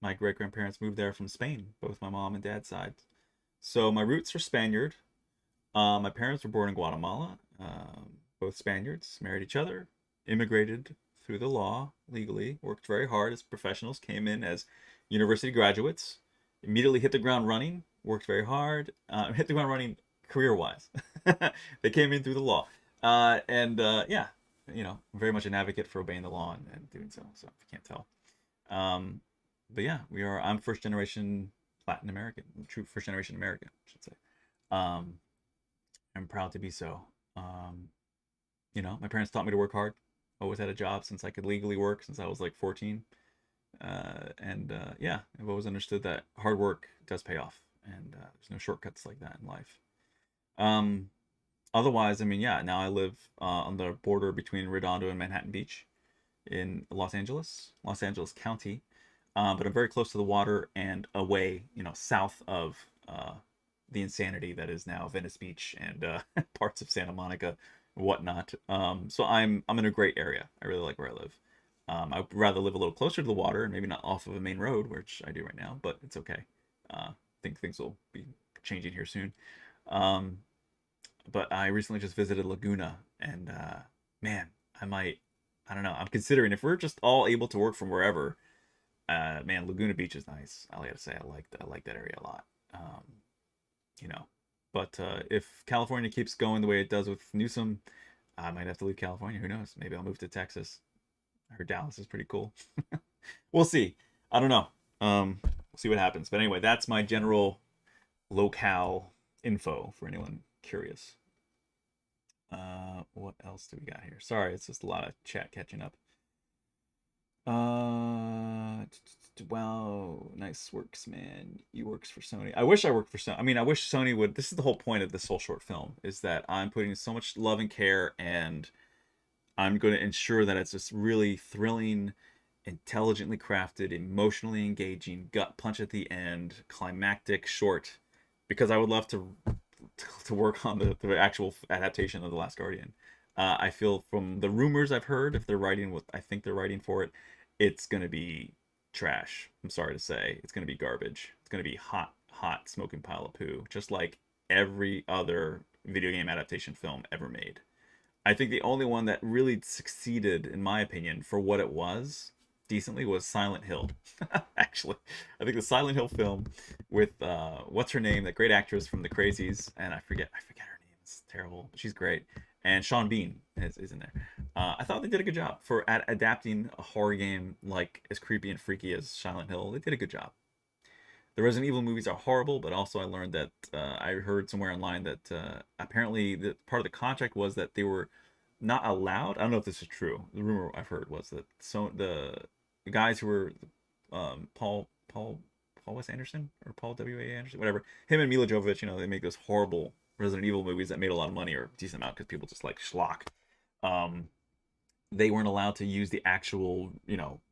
my great grandparents moved there from Spain, both my mom and dad's side. So my roots are Spaniard. My parents were born in Guatemala, both Spaniards, married each other, immigrated through the law legally, worked very hard as professionals, came in as university graduates, immediately hit the ground running, worked very hard, hit the ground running career wise. They came in through the law. Yeah, very much an advocate for obeying the law and doing so. So if you can't tell. Um, but yeah, I'm first generation Latin American, true first generation American, I should say. Um, I'm proud to be so. Um, my parents taught me to work hard. Always had a job since I could legally work since I was like 14. Yeah, I've always understood that hard work does pay off, and there's no shortcuts like that in life. Um, Otherwise, I mean, yeah, now I live on the border between Redondo and Manhattan Beach in Los Angeles County. But I'm very close to the water and away, south of the insanity that is now Venice Beach and parts of Santa Monica, and whatnot. So I'm in a great area. I really like where I live. I'd rather live a little closer to the water and maybe not off of a main road, which I do right now, but it's okay. I think things will be changing here soon. Um, but I recently just visited Laguna, and man, I don't know. I'm considering if we're just all able to work from wherever. Man, Laguna Beach is nice. I gotta say, I like that area a lot. You know, but if California keeps going the way it does with Newsom, I might have to leave California. Who knows? Maybe I'll move to Texas. I heard Dallas is pretty cool. We'll see. I don't know. We'll see what happens. But anyway, that's my general locale info for anyone curious. What else do we got here? Sorry, it's just a lot of chat catching up. Wow, nice works, man. You works for Sony. I wish I worked for Sony. I mean, I wish Sony would. This is the whole point of this whole short film, is that I'm putting so much love and care, and I'm going to ensure that it's just really thrilling, intelligently crafted, emotionally engaging, gut punch at the end, climactic short, because I would love to work on the actual adaptation of The Last Guardian. I feel from the rumors I've heard, if they're writing what I think they're writing for it, it's gonna be trash. I'm sorry to say, it's gonna be garbage. It's gonna be hot, hot smoking pile of poo, just like every other video game adaptation film ever made. I think the only one that really succeeded, in my opinion, for what it was decently was Silent Hill. Actually, I think the Silent Hill film with what's her name, that great actress from The Crazies, and I forget her name. It's terrible, but she's great. And Sean Bean is in there. I thought they did a good job for adapting a horror game like as creepy and freaky as Silent Hill. They did a good job. The Resident Evil movies are horrible, but also I learned that I heard somewhere online that apparently part of the contract was that they were not allowed. I don't know if this is true. The rumor I've heard was that the guys who were Paul Wes Anderson or Paul W.A. Anderson, whatever, him and Mila Jovovich, they make those horrible Resident Evil movies that made a lot of money, or a decent amount, because people just like schlock. Um, they weren't allowed to use the actual,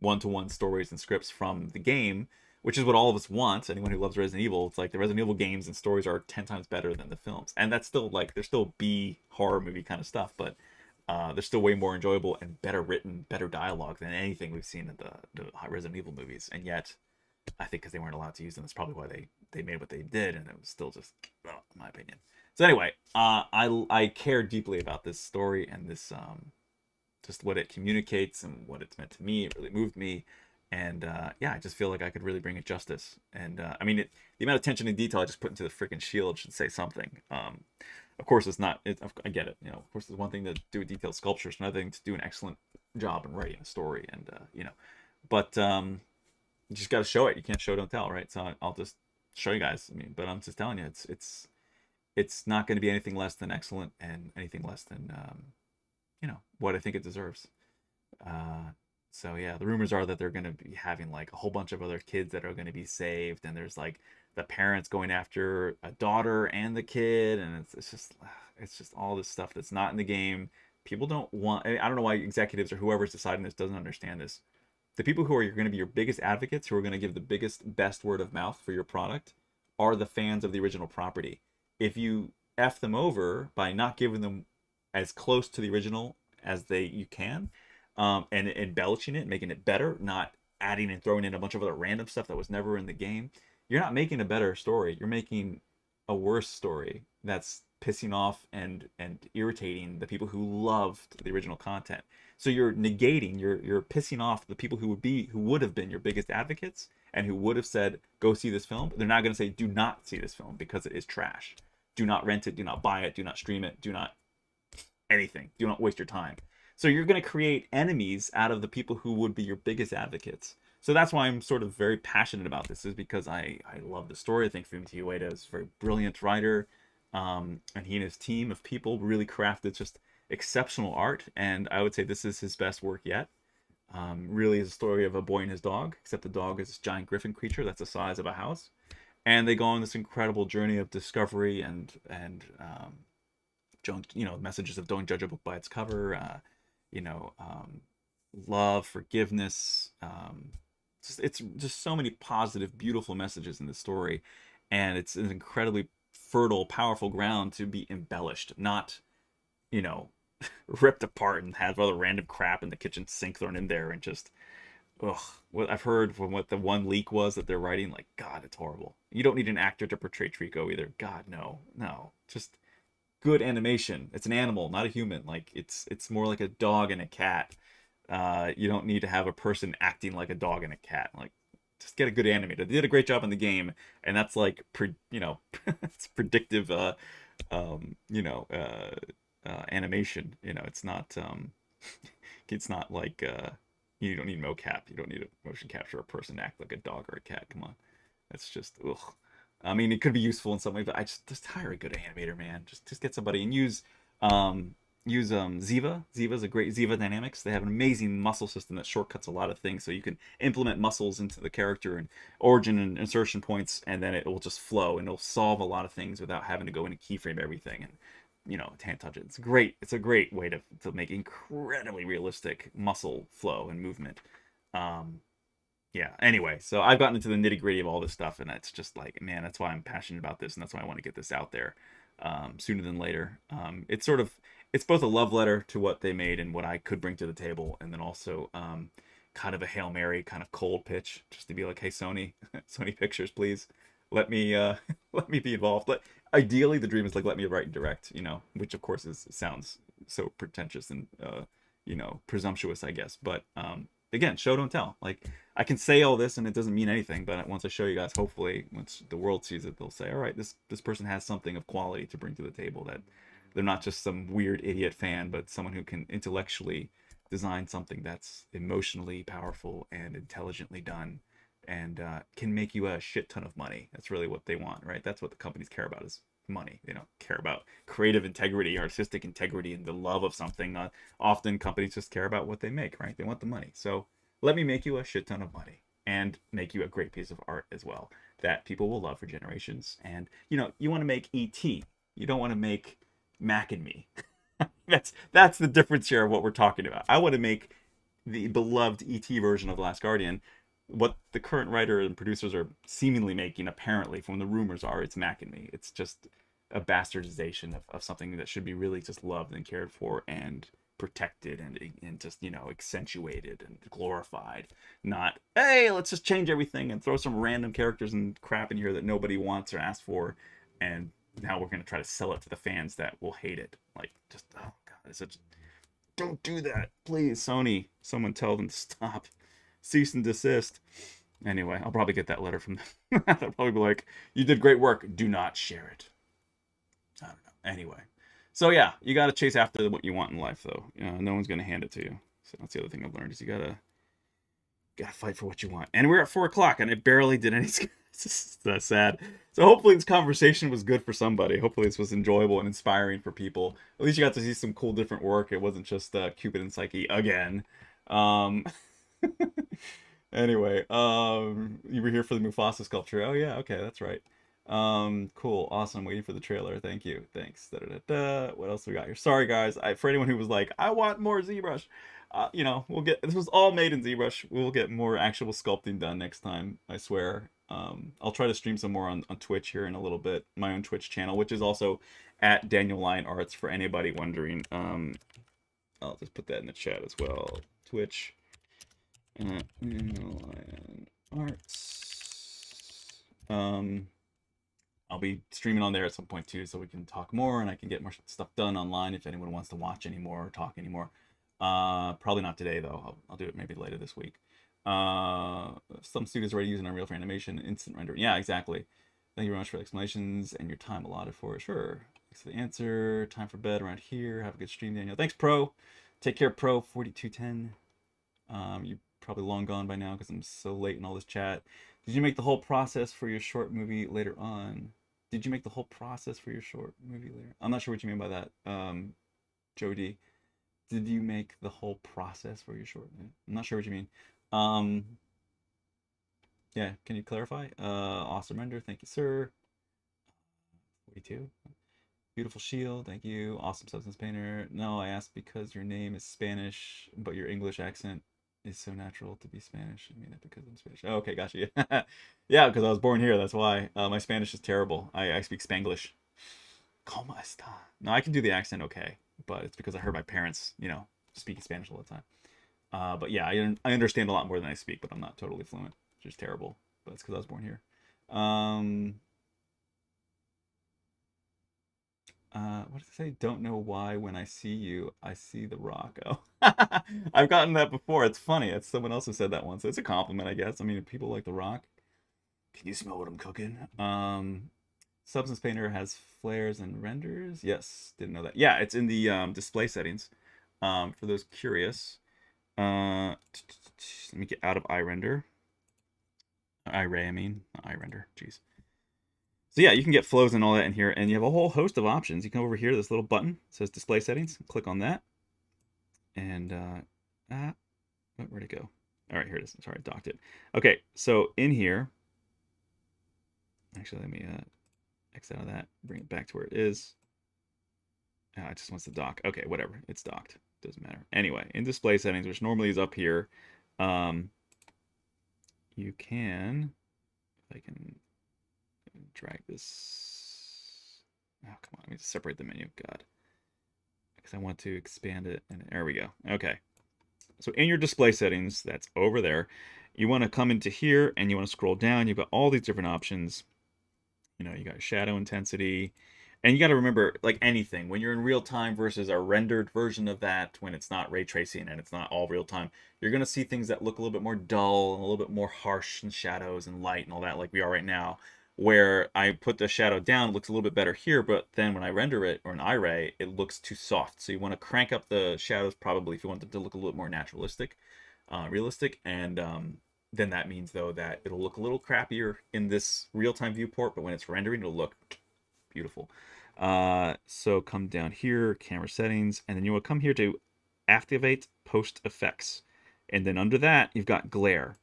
one-to-one stories and scripts from the game, which is what all of us want. Anyone who loves Resident Evil, it's like the Resident Evil games and stories are 10 times better than the films. And that's still like, they're still B horror movie kind of stuff, but they're still way more enjoyable and better written, better dialogue than anything we've seen in the Resident Evil movies. And yet, I think because they weren't allowed to use them, that's probably why they made what they did, and it was still just, well, in my opinion. So anyway, I care deeply about this story and this just what it communicates and what it's meant to me. It really moved me, and yeah, I just feel like I could really bring it justice. And I mean, the amount of attention and detail I just put into the freaking shield should say something. Of course, it's not. I get it. Of course, it's one thing to do a detailed sculpture. It's another thing to do an excellent job in writing a story, and but you just got to show it. You can't show, don't tell, right? So I'll just show you guys. I mean, but I'm just telling you, it's not going to be anything less than excellent and anything less than you know, what I think it deserves. So yeah, the rumors are that they're going to be having like a whole bunch of other kids that are going to be saved, and there's like the parents going after a daughter and the kid, and it's just all this stuff that's not in the game. People don't want. I don't know why executives or whoever's deciding this doesn't understand this. The people who are going to be your biggest advocates, who are going to give the best word of mouth for your product, are the fans of the original property. If you F them over by not giving them as close to the original as you can, and embellishing it, making it better, not adding and throwing in a bunch of other random stuff that was never in the game, you're not making a better story. You're making a worse story that's pissing off and irritating the people who loved the original content. So you're negating, you're pissing off the people who would have been your biggest advocates and who would have said, go see this film. They're not going to say, do not see this film because it is trash. Do not rent it, do not buy it, do not stream it, do not anything. Do not waste your time. So you're going to create enemies out of the people who would be your biggest advocates. So that's why I'm sort of very passionate about this, is because I love the story. I think Fumito Ueda is a very brilliant writer, and he and his team of people really crafted just exceptional art, and I would say this is his best work yet. Really is a story of a boy and his dog, except the dog is this giant griffin creature that's the size of a house, and they go on this incredible journey of discovery and messages of don't judge a book by its cover, love, forgiveness. It's just so many positive, beautiful messages in the story, and it's an incredibly fertile, powerful ground to be embellished, not, ripped apart and have other random crap in the kitchen sink thrown in there and just, ugh. What I've heard from what the one leak was that they're writing, like, God, it's horrible. You don't need an actor to portray Trico either. God, no, just good animation. It's an animal, not a human. Like it's more like a dog and a cat. You don't need to have a person acting like a dog and a cat. Like, just get a good animator. They did a great job in the game, and that's like it's predictive animation. It's not it's not like you don't need mocap. You don't need a motion capture a person to act like a dog or a cat. Come on. That's just ugh. I mean, it could be useful in some way, but I just hire a good animator, man. Just get somebody and use Ziva. Ziva's a great Ziva Dynamics. They have an amazing muscle system that shortcuts a lot of things, so you can implement muscles into the character and origin and insertion points, and then it will just flow and it'll solve a lot of things without having to go in and keyframe everything and hand touch it. It's great. It's a great way to make incredibly realistic muscle flow and movement. Yeah, anyway, so I've gotten into the nitty gritty of all this stuff, and it's just like, man, that's why I'm passionate about this, and that's why I want to get this out there sooner than later. It's both a love letter to what they made and what I could bring to the table, and then also kind of a Hail Mary, kind of cold pitch, just to be like, hey, Sony, Sony Pictures, please let me let me be involved. Ideally, the dream is like, let me write and direct, which of course sounds so pretentious and presumptuous, I guess, but again, show don't tell. Like, I can say all this and it doesn't mean anything, but once I show you guys, hopefully once the world sees it, they'll say, all right, this person has something of quality to bring to the table, that they're not just some weird idiot fan, but someone who can intellectually design something that's emotionally powerful and intelligently done, and can make you a shit ton of money. That's really what they want, right? That's what the companies care about, is money. They don't care about creative integrity, artistic integrity, and the love of something. Often companies just care about what they make, right? They want the money. So let me make you a shit ton of money and make you a great piece of art as well that people will love for generations. And you want to make E.T. You don't want to make Mac and Me. that's the difference here of what we're talking about. I want to make the beloved E.T. version of The Last Guardian. What the current writer and producers are seemingly making, apparently, from the rumors are, it's Mac and Me. It's just a bastardization of something that should be really just loved and cared for and protected and just, accentuated and glorified. Not, hey, let's just change everything and throw some random characters and crap in here that nobody wants or asked for, and now we're going to try to sell it to the fans that will hate it. Like, just, oh God, it's such... Don't do that. Please, Sony, someone tell them to stop. Cease and desist. Anyway, I'll probably get that letter from them. They'll probably be like, you did great work. Do not share it. I don't know. Anyway. So yeah, you got to chase after what you want in life, though. No one's going to hand it to you. So that's the other thing I've learned, is you got to gotta fight for what you want. And we're at 4 o'clock, and I barely did any. That's sad. So hopefully this conversation was good for somebody. Hopefully this was enjoyable and inspiring for people. At least you got to see some cool different work. It wasn't just Cupid and Psyche again. Um, anyway, you were here for the Mufasa sculpture. Oh yeah, okay, that's right. Cool, awesome. Waiting for the trailer. Thank you. Thanks. Da, da, da, da. What else we got here? Sorry guys. For anyone who was like, I want more ZBrush. You know, we'll get, this was all made in ZBrush. We'll get more actual sculpting done next time, I swear. I'll try to stream some more on Twitch here in a little bit. My own Twitch channel, which is also at Daniel Lion Arts for anybody wondering. I'll just put that in the chat as well. Twitch at Daniel Lion Arts. I'll be streaming on there at some point too, so we can talk more and I can get more stuff done online if anyone wants to watch anymore or talk anymore. Probably not today though. I'll do it maybe later this week. Some studios already using Unreal for animation, instant rendering. Yeah, exactly. Thank you very much for the explanations and your time allotted for it. Sure. Thanks for the answer. Time for bed around here. Have a good stream, Daniel. Thanks, Pro. Take care, Pro 4210. You're probably long gone by now because I'm so late in all this chat. Did you make the whole process for your short movie later on? Did you make the whole process for your short movie later? I'm not sure what you mean by that, Jody. Did you make the whole process for your short movie? I'm not sure what you mean. Yeah, can you clarify? Awesome render, thank you, sir. 42. Beautiful shield, thank you. Awesome substance painter. No, I asked because your name is Spanish, but your English accent is so natural to be Spanish. I mean that because I'm Spanish. Oh, okay, gotcha. Yeah, because I was born here, that's why. My Spanish is terrible. I speak Spanglish. ¿Cómo está? No, I can do the accent okay, but it's because I heard my parents, you know, speaking Spanish all the time. But yeah, I understand a lot more than I speak, but I'm not totally fluent, which is terrible. But it's because I was born here. What does it say? Don't know why when I see you, I see the rock. Oh, I've gotten that before. It's funny. It's someone else who said that once. It's a compliment, I guess. I mean, if people like the rock. Can you smell what I'm cooking? Substance Painter has flares and renders. Yes, didn't know that. Yeah, it's in the display settings. For those curious. Let me get out of iRender. iRay, I mean, not iRender. Jeez. So yeah, you can get flows and all that in here, and you have a whole host of options. You come over here to this little button. It says Display Settings. Click on that. And, where'd it go? All right, here it is. Sorry, I docked it. Okay, so in here, actually, let me X out of that, bring it back to where it is. It just wants to dock. Okay, whatever. It's docked. Doesn't matter. Anyway, in Display Settings, which normally is up here, you can, if I can drag this. Oh, come on. Let me just separate the menu. God. Because I want to expand it. And there we go. Okay. So in your display settings, that's over there. You want to come into here and you want to scroll down. You've got all these different options. You know, you got shadow intensity. And you got to remember, like anything, when you're in real time versus a rendered version of that, when it's not ray tracing and it's not all real time, you're going to see things that look a little bit more dull and a little bit more harsh and shadows and light and all that, like we are right now. Where I put the shadow down, it looks a little bit better here, but then when I render it, or an iRay, it looks too soft. So you want to crank up the shadows probably if you want them to look a little more naturalistic, realistic, and then that means, though, that it'll look a little crappier in this real-time viewport, but when it's rendering, it'll look beautiful. So come down here, camera settings, and then you will come here to activate post effects. And then under that, you've got glare.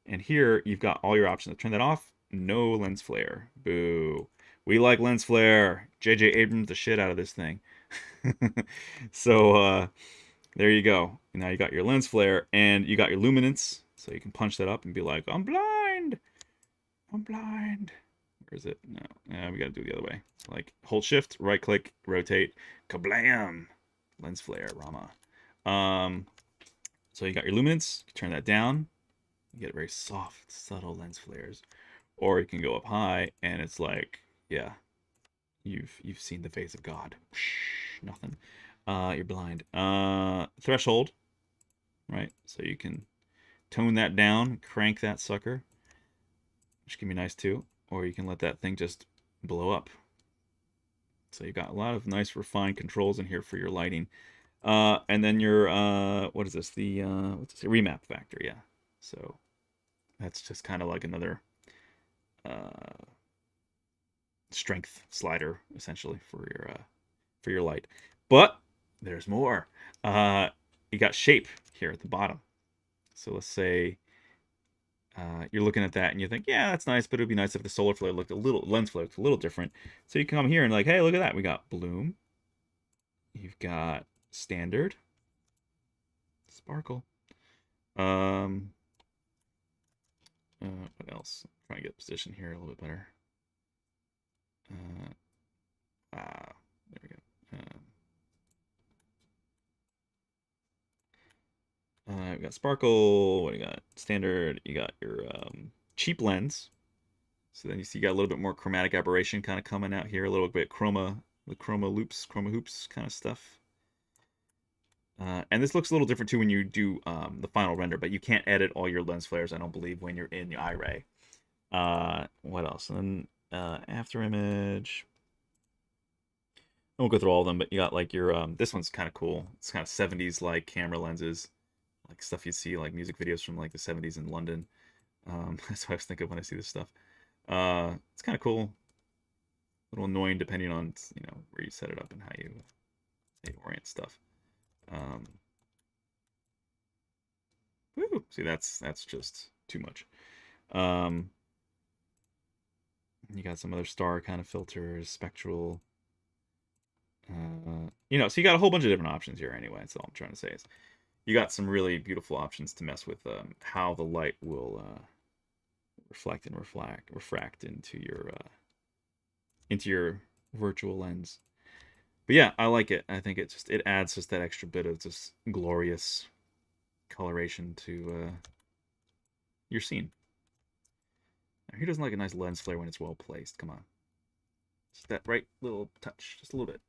And here, you've got all your options. Turn that off. No lens flare. Boo. We like lens flare. J.J. Abrams the shit out of this thing. So, there you go. Now you got your lens flare, and you got your luminance. So you can punch that up and be like, I'm blind. I'm blind. Where is it? No, we got to do it the other way. Like, hold shift, right click, rotate, kablam. Lens flare, Rama. So you got your luminance. You turn that down. You get very soft, subtle lens flares. Or you can go up high, and it's like, yeah, you've seen the face of God. Nothing. You're blind. Threshold, right? So you can tone that down, crank that sucker, which can be nice too. Or you can let that thing just blow up. So you've got a lot of nice refined controls in here for your lighting. And then your, what is this? The, what's this? Remap factor, yeah. So that's just kind of like another uh, strength slider essentially for your light. But there's more. You got shape here at the bottom. So let's say you're looking at that and you think, yeah, that's nice, but it'd be nice if the solar flare looked a little, lens flare looked a little different. So you come here and like, hey, look at that. We got bloom. You've got standard, sparkle. What else? I'm trying to get position here a little bit better. There we go. We got sparkle. What do you got? Standard. You got your cheap lens. So then you see you got a little bit more chromatic aberration kind of coming out here, a little bit the chroma loops, chroma hoops kind of stuff. And this looks a little different too when you do the final render, but you can't edit all your lens flares, I don't believe, when you're in the iRay. What else? And then after image. I won't go through all of them, but you got like your this one's kind of cool. It's kind of 70s like camera lenses, like stuff you'd see like music videos from like the 70s in London. That's what I was thinking when I see this stuff. It's kind of cool. A little annoying depending on where you set it up and how you orient stuff. Woo! See, that's just too much. You got some other star kind of filters, spectral. So you got a whole bunch of different options here anyway. That's all I'm trying to say is you got some really beautiful options to mess with how the light will reflect and refract into your virtual lens. But yeah, I like it. I think it adds just that extra bit of just glorious coloration to your scene. Now, who doesn't like a nice lens flare when it's well placed? Come on. Just that right little touch, just a little bit.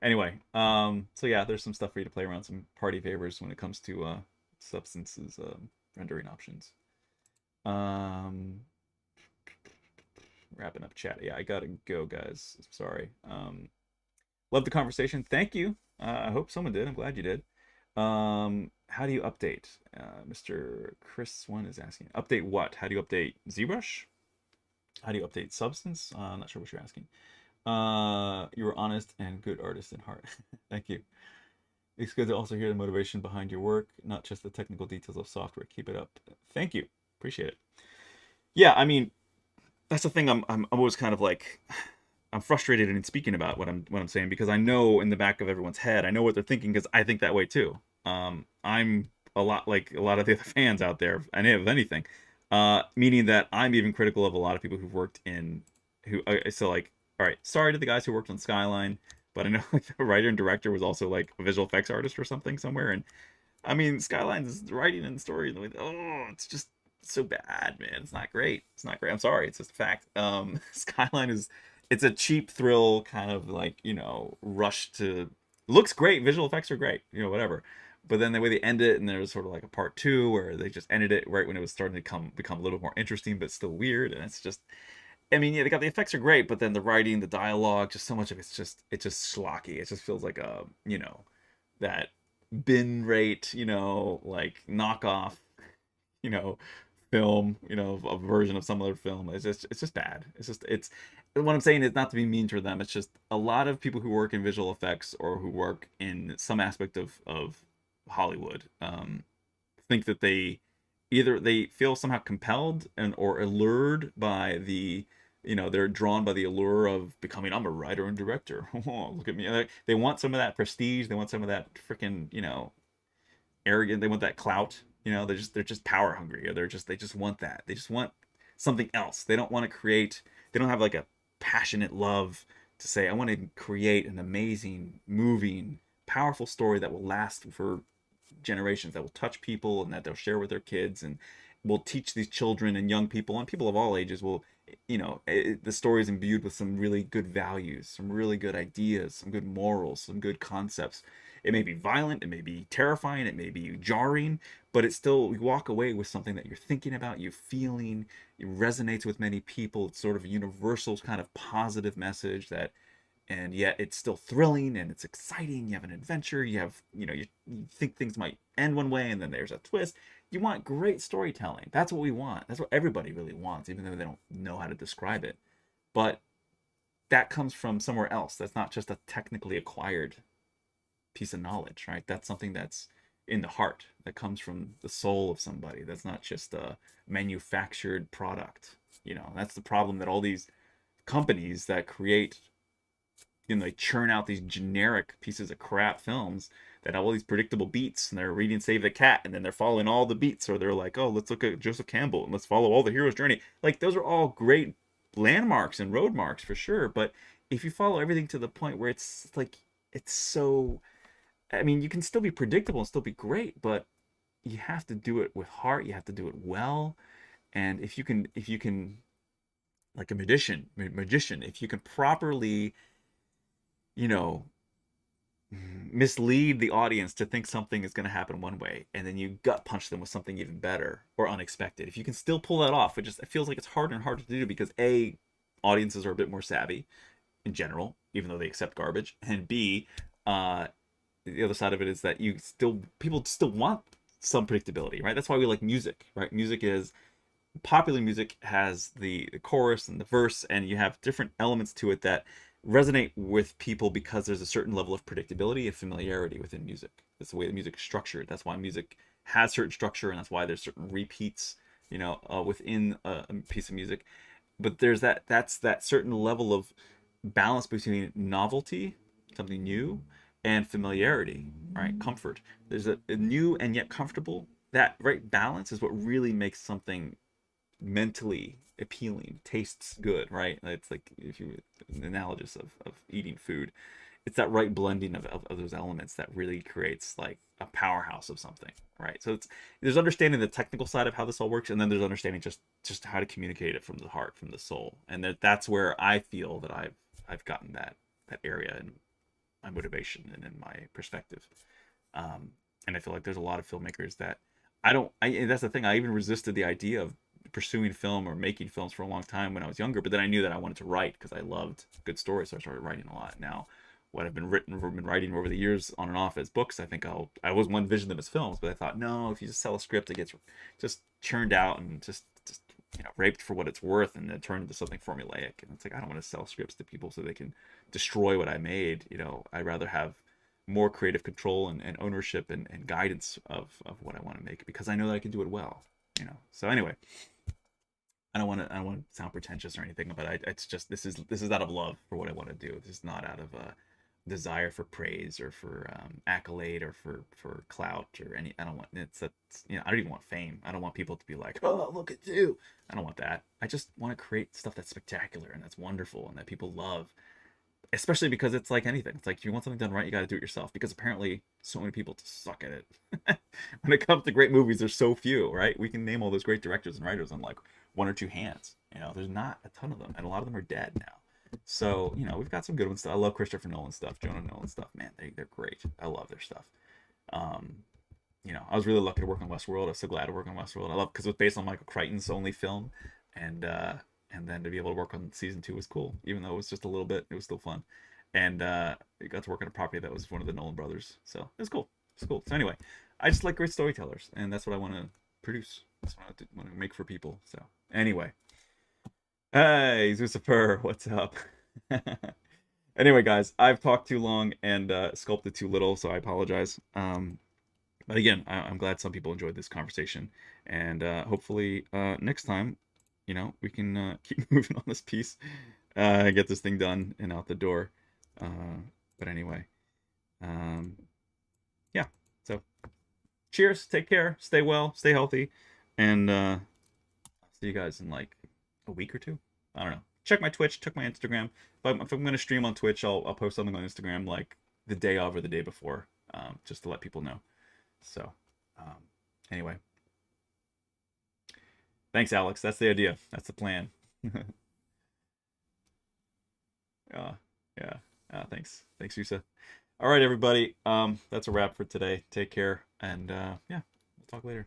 Anyway, so yeah, there's some stuff for you to play around, some party favors when it comes to Substance's rendering options. Wrapping up chat. Yeah, I gotta go, guys. Sorry. Love the conversation. Thank you. I hope someone did. I'm glad you did. How do you update? Mr. Chris One is asking. Update what? How do you update ZBrush? How do you update Substance? I'm not sure what you're asking. You were honest and good artist in heart. Thank you. It's good to also hear the motivation behind your work, not just the technical details of software. Keep it up. Thank you. Appreciate it. Yeah, I mean, that's the thing. I'm always kind of like, I'm frustrated in speaking about what I'm saying because I know in the back of everyone's head, I know what they're thinking because I think that way too. I'm a lot like a lot of the other fans out there, and of anything, meaning that I'm even critical of a lot of people who've worked in so like, all right, sorry to the guys who worked on Skyline, but I know like the writer and director was also like a visual effects artist or something somewhere, and I mean Skyline's writing and story, it's just so bad, man. It's not great. It's not great. I'm sorry. It's just a fact. Skyline it's a cheap thrill kind of like rush to looks great. Visual effects are great. Whatever. But then the way they end it, and there's sort of like a part 2 where they just ended it right when it was starting to become a little more interesting, but still weird. And it's just, I mean, yeah, they got the effects are great, but then the writing, the dialogue, just so much of it's just schlocky. It just feels like a that bin rate, like knockoff, you know, film, a version of some other film. It's just bad. It's what I'm saying is not to be mean to them. It's just a lot of people who work in visual effects or who work in some aspect of Hollywood think that they feel somehow compelled or allured by they're drawn by the allure of becoming, I'm a writer and director. Look at me. They want some of that prestige. They want some of that freaking, arrogant. They want that clout. They're just power hungry. Or they just want that. They just want something else. They don't want to create. They don't have like a passionate love to say, I want to create an amazing, moving, powerful story that will last for generations, that will touch people and that they'll share with their kids and will teach these children and young people and people of all ages will, the story is imbued with some really good values, some really good ideas, some good morals, some good concepts. It may be violent, it may be terrifying, it may be jarring, but it's still, you walk away with something that you're thinking about, you're feeling, it resonates with many people. It's sort of a universal kind of positive message that and yet it's still thrilling and it's exciting. You have an adventure. You have, you think things might end one way and then there's a twist. You want great storytelling. That's what we want. That's what everybody really wants, even though they don't know how to describe it. But that comes from somewhere else. That's not just a technically acquired piece of knowledge, right? That's something that's in the heart, that comes from the soul of somebody. That's not just a manufactured product. That's the problem, that all these companies that create, they churn out these generic pieces of crap films that have all these predictable beats, and they're reading Save the Cat, and then they're following all the beats, or they're like, oh, let's look at Joseph Campbell and let's follow all the hero's journey. Like, those are all great landmarks and road marks for sure, but if you follow everything to the point where it's like, it's so, I mean, you can still be predictable and still be great, but you have to do it with heart. You have to do it well. And if you can, like a magician, if you can properly, mislead the audience to think something is going to happen one way, and then you gut punch them with something even better or unexpected. If you can still pull that off, it feels like it's harder and harder to do, because A, audiences are a bit more savvy in general, even though they accept garbage, and B, the other side of it is that people still want some predictability, right? That's why we like music, right? Popular music has the chorus and the verse, and you have different elements to it that resonate with people because there's a certain level of predictability and familiarity within music. That's the way the music is structured. That's why music has certain structure, and that's why there's certain repeats, within a piece of music. But that's that certain level of balance between novelty, something new, and familiarity, right? Comfort. There's a new and yet comfortable. That right balance is what really makes something mentally appealing, tastes good, right? It's like, if you an analogous of eating food, it's that right blending of those elements that really creates like a powerhouse of something, right? So there's understanding the technical side of how this all works, and then there's understanding just how to communicate it from the heart, from the soul, and that's where I feel that I've gotten that area in my motivation and in my perspective. And I feel like there's a lot of filmmakers that that's the thing, I even resisted the idea of pursuing film or making films for a long time when I was younger, but then I knew that I wanted to write because I loved good stories, so I started writing a lot. Now, what I've been writing over the years on and off as books, I think I always wanted to vision them as films, but I thought, no, if you just sell a script, it gets just churned out and just raped for what it's worth, and then turned into something formulaic. And it's like, I don't want to sell scripts to people so they can destroy what I made. I'd rather have more creative control and ownership and guidance of what I want to make, because I know that I can do it well. So anyway, I don't want to sound pretentious or anything, but it's just, this is out of love for what I want to do. This is not out of a desire for praise or for accolade or for clout or any. I don't want I don't even want fame. I don't want people to be like, oh, look at you. I don't want that. I just want to create stuff that's spectacular and that's wonderful and that people love. Especially because it's like anything. It's like, if you want something done right, you got to do it yourself, because apparently so many people just suck at it. When it comes to great movies, there's so few, right? We can name all those great directors and writers on like one or two hands. There's not a ton of them, and a lot of them are dead now. So, we've got some good ones. I love Christopher Nolan stuff, Jonah Nolan stuff. Man, they're great. I love their stuff. I was really lucky to work on Westworld. I was so glad to work on Westworld. I love, because it was based on Michael Crichton's only film, and then to be able to work on season 2 was cool, even though it was just a little bit. It was still fun, and we got to work on a property that was one of the Nolan brothers, so it was cool. It's cool. So anyway, I just like great storytellers, and that's what I want to produce. That's what I want to make for people. So anyway, hey Zucifer, what's up? Anyway, guys, I've talked too long and sculpted too little, so I apologize. But again, I'm glad some people enjoyed this conversation, and hopefully next time, we can keep moving on this piece, get this thing done and out the door. But anyway, yeah. So, cheers. Take care. Stay well. Stay healthy, and see you guys in like a week or two. I don't know. Check my Twitch. Check my Instagram. If I'm gonna stream on Twitch, I'll post something on Instagram like the day of or the day before, just to let people know. So, anyway. Thanks, Alex. That's the idea. That's the plan. Yeah. Thanks. Thanks, Yusa. All right, everybody. That's a wrap for today. Take care. And yeah, we'll talk later.